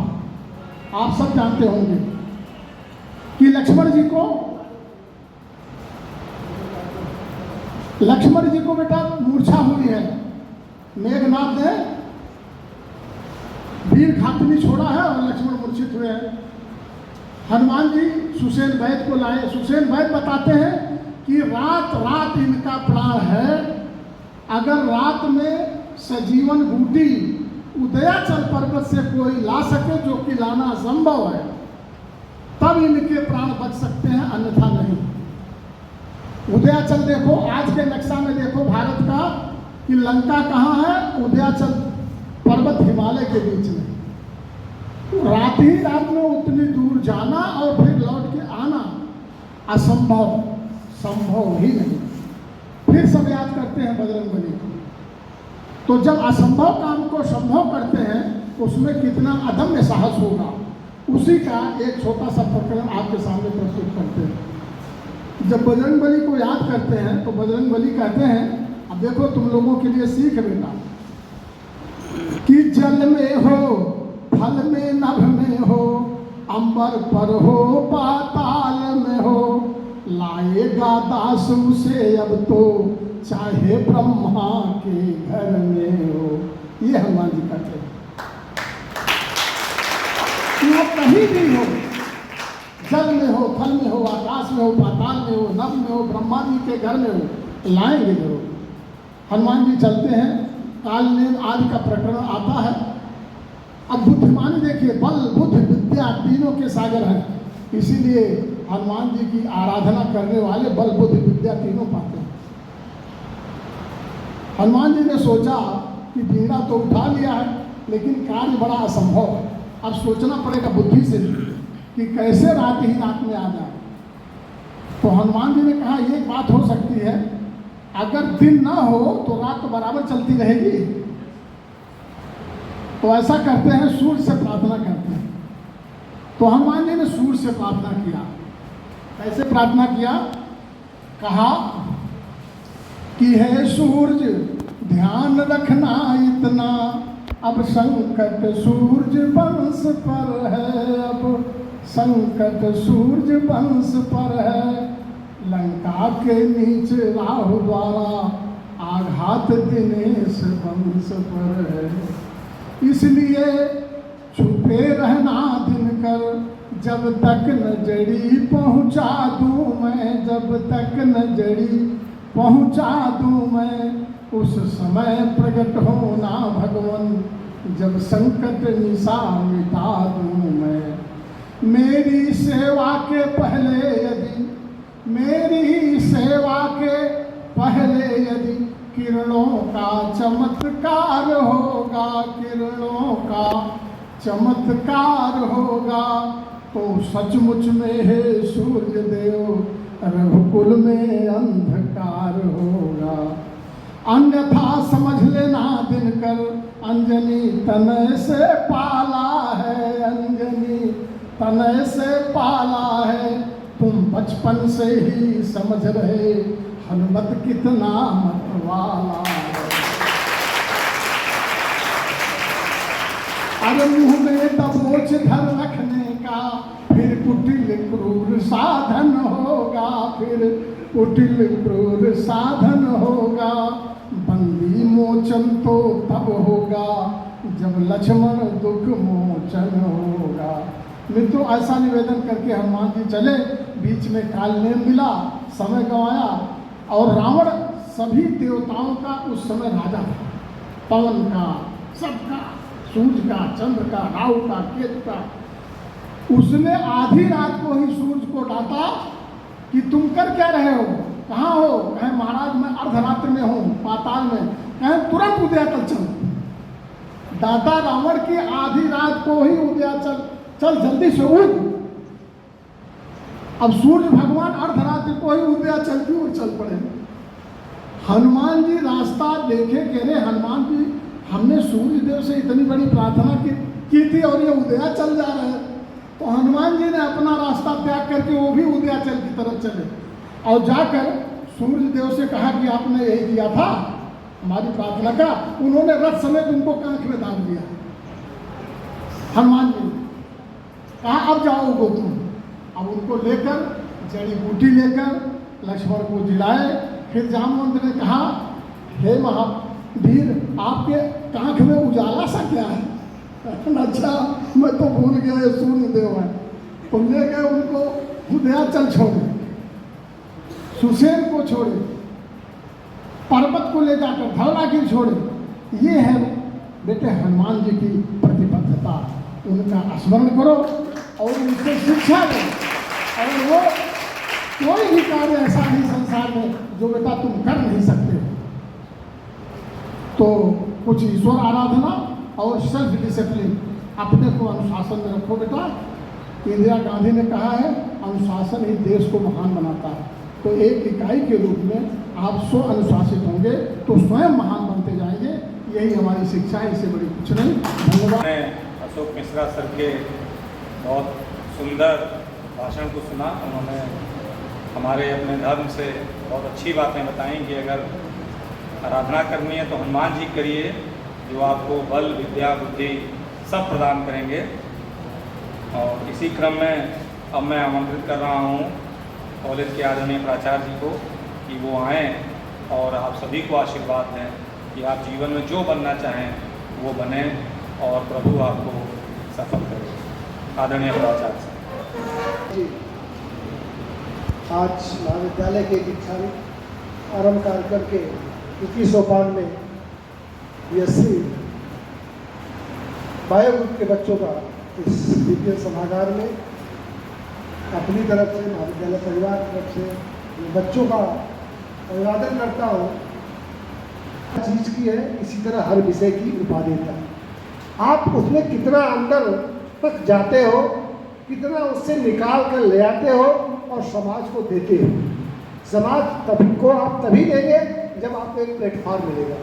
आप सब जानते होंगे कि लक्ष्मण जी को बेटा मूर्छा हुई है, मेघनाथ ने वीर खातनी छोड़ा है और लक्ष्मण मूर्छित हुए हैं। हनुमान जी सुसेन वैद्य को लाए। सुसेन वैद्य बताते हैं कि रात रात इनका प्राण है, अगर रात में सजीवन बूटी उदयाचल पर्वत से कोई ला सके, जो कि लाना असंभव है, तब इनके प्राण बच सकते हैं, अन्यथा नहीं। उदयाचल देखो, आज के नक्शा में देखो भारत का कि लंका कहाँ है, उदयाचल पर्वत हिमालय के बीच में। रात ही रात में उतनी दूर जाना और फिर लौट के आना असंभव, संभव ही नहीं। फिर सब याद करते हैं बजरंगबली को। तो जब असंभव काम को संभव करते हैं, उसमें कितना अदम्य साहस होगा, उसी का एक छोटा सा प्रकरण आपके सामने प्रस्तुत करते हैं। जब बजरंगबली को याद करते हैं तो बजरंगबली कहते हैं, अब देखो तुम लोगों के लिए सीख बेटा, कि जल में हो, फल में, नभ में हो, अंबर पर हो, पाताल में हो, लाएगा दास उसे अब तो, चाहे ब्रह्मा के घर में हो। ये हनुमान जी कहते हैं कि वो कहीं भी हो, जल में हो, फल में हो, आकाश में हो, पाताल में हो, नभ में हो, ब्रह्मा जी के घर में हो, लाएंगे जरूर। हनुमान जी चलते हैं, काल नेम आदि का प्रकरण आता है। अब बुद्धिमानी देखिए, बल बुद्धि विद्या तीनों के सागर हैं, इसीलिए हनुमान जी की आराधना करने वाले बल बुद्धि विद्या तीनों पाते हैं। हनुमान जी ने सोचा कि बीड़ा तो उठा लिया है, लेकिन कार्य बड़ा असंभव है, अब सोचना पड़ेगा बुद्धि से कि कैसे रात ही रात में आ जाए। तो हनुमान जी ने कहा ये बात हो सकती है, अगर दिन ना हो तो रात तो बराबर चलती रहेगी। तो ऐसा करते हैं, सूर्य से प्रार्थना करते हैं। तो हनुमान जी ने सूर्य से प्रार्थना किया। कैसे प्रार्थना किया? कहा कि हे सूरज ध्यान रखना इतना, अब संकट सूरज वंश पर है, अब संकट सूरज वंश पर है, लंका के नीचे राहु द्वारा आघात दिनेश वंश पर है, इसलिए छुपे रहना दिनकर, जब तक नजरी पहुंचा दूं मैं, जब तक नजरी पहुंचा दूं मैं, उस समय प्रकट होना भगवन, जब संकट निशा मिटा दूं मैं। मेरी सेवा के पहले यदि, मेरी सेवा के पहले यदि किरणों का चमत्कार होगा, किरणों का चमत्कार होगा, तो सचमुच में हे सूर्य देव रघुकुल में अंधकार होगा, अन्यथा समझ लेना दिनकर, अंजनी तनय से पाला है, अंजनी तनय से पाला है, तुम बचपन से ही समझ रहे हनुमत कितना मतवाला है। अरे मुंह में दबोच धर रखने का, फिर कुटिल क्रूर साधन होगा, फिर कुटिल क्रूर साधन होगा, बंदी मोचन तो तब होगा, जब लक्ष्मण दुख मोचन होगा। मित्रों, ऐसा निवेदन करके हनुमान जी चले, बीच में कालनेम मिला, समय गंवाया, और रावण सभी देवताओं का उस समय राजा था, पवन का, सबका, सूर्य का, चंद्र का, राहु का, केतु का। उसने आधी रात को ही सूर्य को डांटा कि तुम कर क्या रहे हो, कहाँ हो? कहे महाराज मैं अर्धरात्र में हूँ, पाताल में। कहे तुरंत उदयाचल चल। डांटा रावण की आधी रात को ही उदयाचल चल, जल्दी से उठ। अब सूर्य भगवान अर्धरात्रि को ही उदयाचल की ओर चल पड़े। हनुमान जी रास्ता देखे, कह रहे हनुमान जी हमने सूर्य देव से इतनी बड़ी प्रार्थना की थी और ये उदयाचल जा रहे हैं। तो हनुमान जी ने अपना रास्ता त्याग करके वो भी उदयाचल की तरफ चले और जाकर सूर्य देव से कहा कि आपने यही किया था हमारी प्रार्थना का। उन्होंने रथ समेत उनको कांख में डाल दिया। हनुमान जी कहा अब जाओगे तुम। अब उनको लेकर जड़ी बूटी लेकर लक्ष्मण को जिलाए। फिर जामवंत ने कहा, हे महावीर, आपके आँख में उजाला सा क्या है? अच्छा, मैं तो भूल गया ये सूर्य देव है। तो ले गए उनको, विंध्याचल छोड़े, सुसेन को छोड़े, पर्वत को ले जाकर धौलागिरी छोड़े। ये है बेटे हनुमान जी की प्रतिबद्धता। उनका स्मरण करो और उनसे शिक्षा लो, और वो कोई भी कार्य ऐसा नहीं संसार में जो बेटा तुम कर नहीं सकते। तो कुछ ईश्वर आराधना और सेल्फ डिसिप्लिन, अपने को अनुशासन में रखो बेटा। इंदिरा गांधी ने कहा है, अनुशासन ही देश को महान बनाता है। तो एक इकाई के रूप में आप स्व अनुशासित होंगे तो स्वयं महान बनते जाएंगे। यही हमारी शिक्षा है, इससे बड़ी कुछ नहीं। धन्यवाद। मैं अशोक मिश्रा सर के बहुत सुंदर भाषण को सुना। उन्होंने हमारे अपने धर्म से बहुत अच्छी बातें बताई कि अगर आराधना करनी है तो हनुमान जी करिए, जो आपको बल, विद्या, बुद्धि सब प्रदान करेंगे। और इसी क्रम में अब मैं आमंत्रित कर रहा हूँ कॉलेज के आदरणीय प्राचार्य जी को कि वो आएँ और आप सभी को आशीर्वाद दें कि आप जीवन में जो बनना चाहें वो बने और प्रभु आपको सफल करे। आदरणीय प्राचार्य जी, आज महाविद्यालय के दीक्षांत आरंभ कार्यक्रम के 21 सोपान में BSc बायो ग्रुप के बच्चों का इस विज्ञान सभागार में अपनी तरफ से, महाविद्यालय परिवार की तरफ से बच्चों का अभिवादन करता हूँ। चीज़ की है, इसी तरह हर विषय की उपादेयता। आप उसमें कितना अंदर तक जाते हो, कितना उससे निकाल कर ले आते हो और समाज को देते हो। समाज तभी को आप तभी देंगे जब आपको एक प्लेटफॉर्म मिलेगा।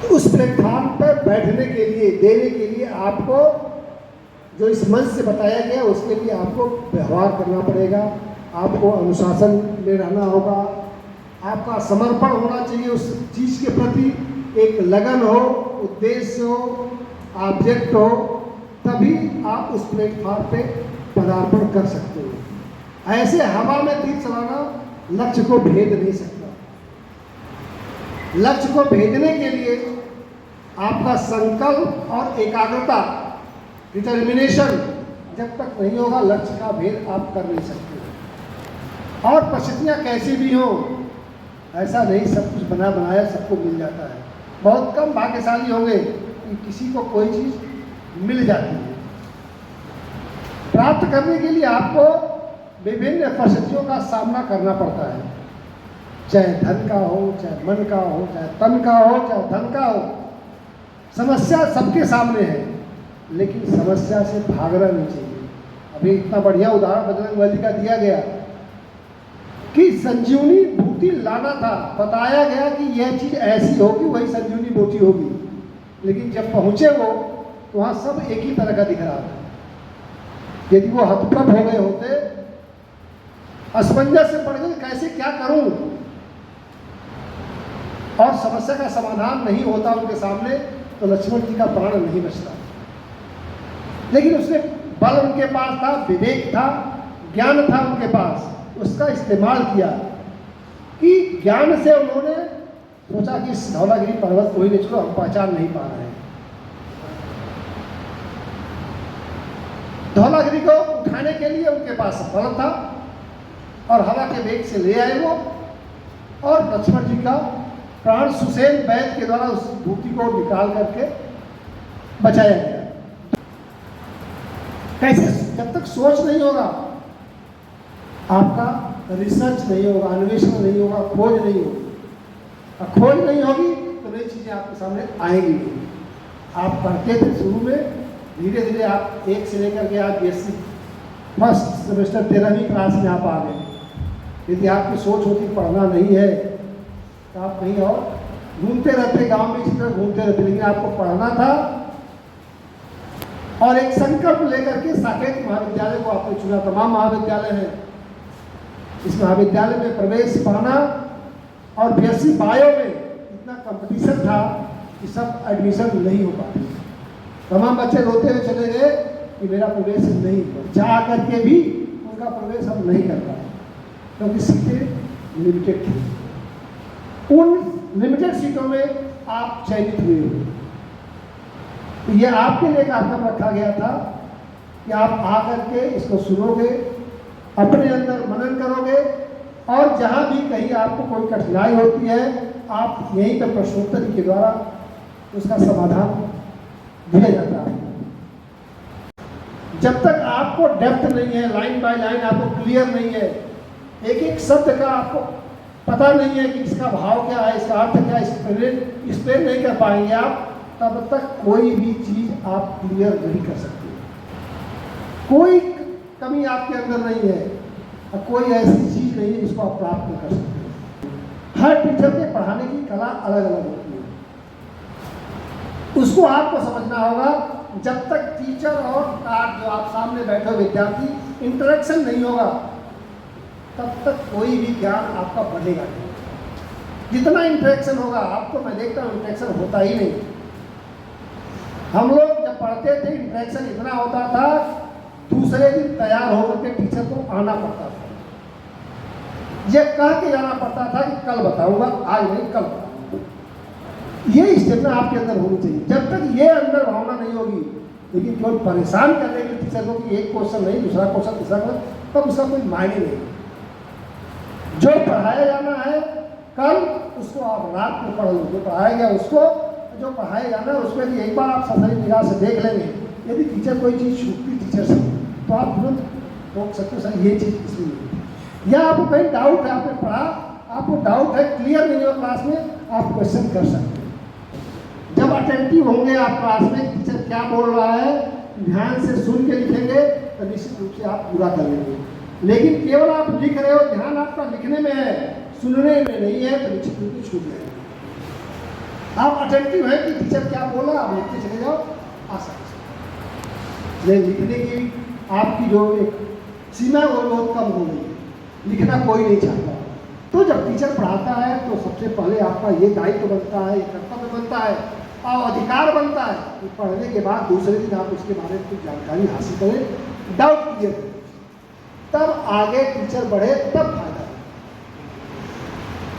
तो उस प्लेटफॉर्म पर बैठने के लिए, देने के लिए आपको जो इस मंच से बताया गया उसके लिए आपको व्यवहार करना पड़ेगा, आपको अनुशासन में रहना होगा, आपका समर्पण होना चाहिए उस चीज़ के प्रति, एक लगन हो, उद्देश्य हो, ऑब्जेक्ट हो, तभी आप उस प्लेटफॉर्म पे पदार्पण कर सकते हो। ऐसे हवा में तीर चलाना लक्ष्य को भेद नहीं सकता। लक्ष्य को भेजने के लिए आपका संकल्प और एकाग्रता, डिटर्मिनेशन जब तक नहीं होगा, लक्ष्य का भेद आप कर नहीं सकते। और परिस्थितियाँ कैसी भी हो, ऐसा नहीं सब कुछ बना बनाया सबको मिल जाता है। बहुत कम भाग्यशाली होंगे कि किसी को कोई चीज़ मिल जाती है। प्राप्त करने के लिए आपको विभिन्न परिस्थितियों का सामना करना पड़ता है, चाहे धन का हो, चाहे मन का हो, चाहे तन का हो, चाहे धन का हो। समस्या सबके सामने है, लेकिन समस्या से भागना नहीं चाहिए। अभी इतना बढ़िया उदाहरण बजरंगबली का दिया गया कि संजीवनी बूटी लाना था, बताया गया कि यह चीज़ ऐसी होगी, वही संजीवनी बूटी होगी। लेकिन जब पहुँचे वो, तो वहाँ सब एक ही तरह का दिख रहा था। यदि वो हतप्रभ हो गए होते, असमंजस से पड़ गए कैसे क्या करूं, और समस्या का समाधान नहीं होता उनके सामने, तो लक्ष्मण जी का प्राण नहीं बचता। लेकिन उसने बल उनके पास था, विवेक था, ज्ञान था उनके पास, उसका इस्तेमाल किया कि ज्ञान से उन्होंने सोचा कि इस धौलागिरी पर्वत को ही ले चलो, हम पहचान नहीं पा रहे हैं। धौलागिरी को उठाने के लिए उनके पास बल था और हवा के वेग से ले आए वो, और लक्ष्मण जी का प्राण सुसेन वैद्य के द्वारा उस बूटी को निकाल करके बचाया गया। कैसे? जब तक सोच नहीं होगा, आपका रिसर्च नहीं होगा, अन्वेषण नहीं होगा, खोज नहीं होगी। खोज नहीं होगी तो नई चीज़ें आपके सामने आएंगी नहीं। आप पढ़ते थे शुरू में, धीरे धीरे आप 1 से लेकर के आप BSc फर्स्ट सेमेस्टर 13वीं क्लास में आप आ गए। यदि आपकी सोच होती पढ़ना नहीं है तो आप कहीं और घूमते रहते, गांव में इसी तरह घूमते रहते, लेकिन आपको पढ़ना था। और एक संकल्प लेकर के साकेत महाविद्यालय को आपने चुना। तमाम महाविद्यालय हैं, इस महाविद्यालय में प्रवेश पाना, और BSc बायो में इतना कंपटीशन था कि सब एडमिशन नहीं हो पाते। तमाम बच्चे रोते हुए चले गए कि मेरा प्रवेश नहीं हुआ। जा करके भी उनका प्रवेश हम नहीं कर पाए क्योंकि सीटें लिमिटेड थी। उन लिमिटेड सीटों में आप चयनित हुए हो। तो ये आपके लिए कार्यक्रम रखा गया था कि आप आकर के इसको सुनोगे, अपने अंदर मनन करोगे और जहाँ भी कहीं आपको कोई कठिनाई होती है आप यहीं पर प्रश्नोत्तरी के द्वारा उसका समाधान दिया जाता है। जब तक आपको डेप्थ नहीं है, लाइन बाय लाइन आपको क्लियर नहीं है, एक एक शब्द का आपको पता नहीं है कि इसका भाव क्या है, इसका अर्थ क्या है, एक्सप्लेन नहीं कर पाएंगे आप, तब तक कोई भी चीज आप क्लियर नहीं कर सकते। कोई कमी आपके अंदर नहीं है और कोई ऐसी चीज नहीं है जिसको आप प्राप्त नहीं कर सकते। हर टीचर के पढ़ाने की कला अलग अलग होती है, उसको आपको समझना होगा। जब तक टीचर और जो आप सामने बैठे हो विद्यार्थी इंटरेक्शन नहीं होगा तब तक कोई भी ज्ञान आपका बढ़ेगा नहीं। जितना इंटरेक्शन होगा, आपको मैं देखता हूँ इंटरेक्शन होता ही नहीं। हम लोग जब पढ़ते थे इंटरेक्शन इतना होता था, दूसरे दिन तैयार होकर के टीचर को आना पड़ता था, ये कह के जाना पड़ता था कि कल बताऊंगा, आज नहीं कल बताऊंगा। ये स्टेपना आपके अंदर होनी चाहिए। जब तक ये अंदर भावना नहीं होगी, लेकिन केवल परेशान करने के टीचर को कि एक क्वेश्चन नहीं, दूसरा क्वेश्चन, तीसरा क्वेश्चन, तब उसका कोई मायने नहीं। जो पढ़ाया जाना है कल, उसको आप रात में पढ़ लो। जो पढ़ाया गया उसको, जो पढ़ाया जाना है उसमें भी एक बार आप सही निगाह से देख लेंगे। यदि टीचर कोई चीज़ छूटती टीचर से तो आप तुरंत रोक सकते हो, सर ये चीज़ इसलिए नहीं। या आपको कहीं डाउट है, आपने पढ़ा, आपको डाउट है, क्लियर नहीं हो क्लास में, आप क्वेश्चन कर सकते हैं। जब अटेंटिव होंगे आप क्लास में, टीचर क्या बोल रहा है ध्यान से सुन के लिखेंगे तो निश्चित रूप से आप पूरा कर लेंगे। लेकिन केवल आप लिख रहे हो, ध्यान आपका लिखने में है, सुनने में नहीं है, तो निश्चित रूप से छूट जाएगा। आप अटेंटिव है कि टीचर क्या बोला, आप लिखते चले जाओ, आसानी से। लिखने की आपकी जो एक सीमा है वो बहुत कम हो गई है, लिखना कोई नहीं चाहता। तो जब टीचर पढ़ाता है तो सबसे पहले आपका ये दायित्व बनता है, ये कर्तव्य बनता है और अधिकार बनता है कि पढ़ने के बाद दूसरे दिन आप उसके बारे में कुछ जानकारी हासिल करें, डाउट क्लियर करें, तब आगे टीचर बढ़े, तब फायदा है।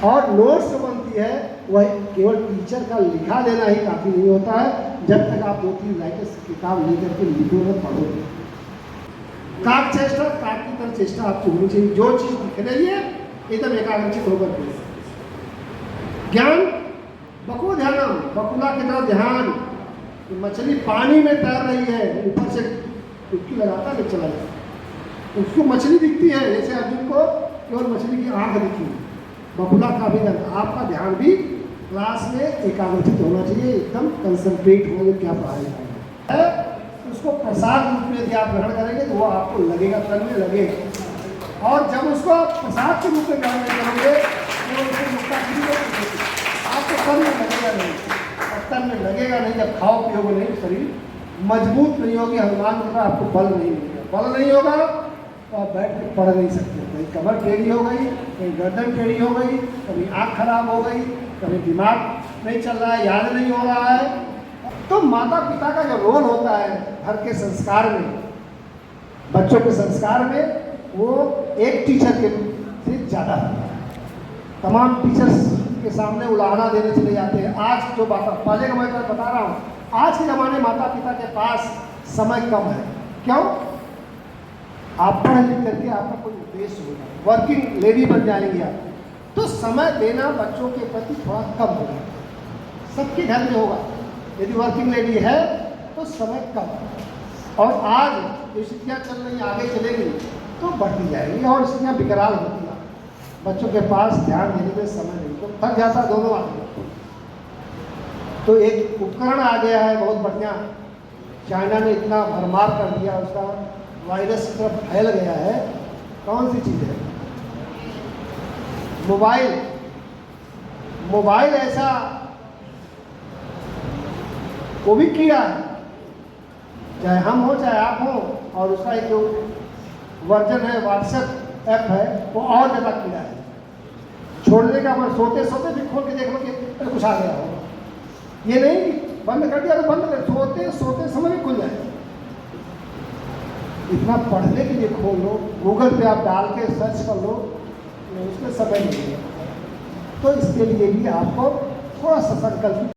और नोट्स जो बनती है वह केवल टीचर का लिखा देना ही काफ़ी नहीं होता है, जब तक आप 2-3 लाइनें किताब लेकर के लिखोगे, पढ़ोगे। काक चेष्टा, काक की तरह चेष्टा आपकी होनी चाहिए। जो चीज़ लिख रही है एकदम एकाग्रचित होकर के। ज्ञान बको ध्यानम, बकुला की तरह ध्यान। मछली पानी में तैर रही है, ऊपर से डुबकी लगाता है, चला जाता, उसको मछली दिखती है। जैसे अर्जुन को केवल मछली की आंख दिखी, बकुला का भी ध्यान। आपका ध्यान भी क्लास में एकाग्रचित होना चाहिए, एकदम कंसंट्रेट होंगे क्या पढ़ाया है। उसको प्रसाद रूप में यदि आप ग्रहण करेंगे तो वो आपको लगेगा, तन में लगेगा। और जब उसको आप प्रसाद के रूप में ग्रहण करेंगे तो उसको मुक्तागिरी आपको तन में लगेगा नहीं, और तन में लगेगा नहीं। जब खाओ पियोगे नहीं, शरीर मजबूत नहीं होगी, हनुमान जी का आपको बल नहीं मिलेगा। बल नहीं होगा तो आप बैठ के पढ़ नहीं सकते। कहीं कमर टेढ़ी हो गई, कहीं गर्दन टेढ़ी हो गई, कभी आँख खराब हो गई, कभी दिमाग नहीं चल रहा है, याद नहीं हो रहा है। तो माता पिता का जो रोल होता है घर के संस्कार में, बच्चों के संस्कार में, वो एक टीचर के से ज़्यादा होता है। तमाम टीचर्स के सामने उलाहना देने चले जाते हैं। आज जो बात पहले का मैं बता रहा हूँ, आज के ज़माने माता पिता के पास समय कम है। क्यों? आप पढ़ लिख करके आपका कोई उद्देश्य होगा, वर्किंग लेडी बन जाएंगे आप, तो समय देना बच्चों के प्रति थोड़ा कम होगा। सबके घर में होगा, यदि वर्किंग लेडी है तो समय कम है। और आज जो स्थितियाँ चल रही आगे चलेगी तो बढ़ती जाएगी और स्थितियाँ विकराल होती हैं। बच्चों के पास ध्यान देने में समय नहीं, तो थक जाता दोनों आदमी। तो एक उपकरण आ गया है बहुत बढ़िया, चाइना ने इतना भरमार कर दिया, उसका वायरस की तरफ फैल गया है। कौन सी चीज़ है? मोबाइल। मोबाइल ऐसा वो भी कीड़ा है, चाहे हम हो चाहे आप हो, और उसका एक जो वर्जन है व्हाट्सएप ऐप है वो और ज़्यादा कीड़ा है। छोड़ने का मन, सोते सोते भी खोल के देख लो कि कुछ आ गया हो। ये नहीं बंद कर दिया तो बंद कर, सोते सोते समय में खुल जाए। इतना पढ़ने के लिए खोल लो, गूगल पे आप डाल के सर्च कर लो, उसमें समय नहीं है। तो इसके लिए भी आपको थोड़ा सा संकल्प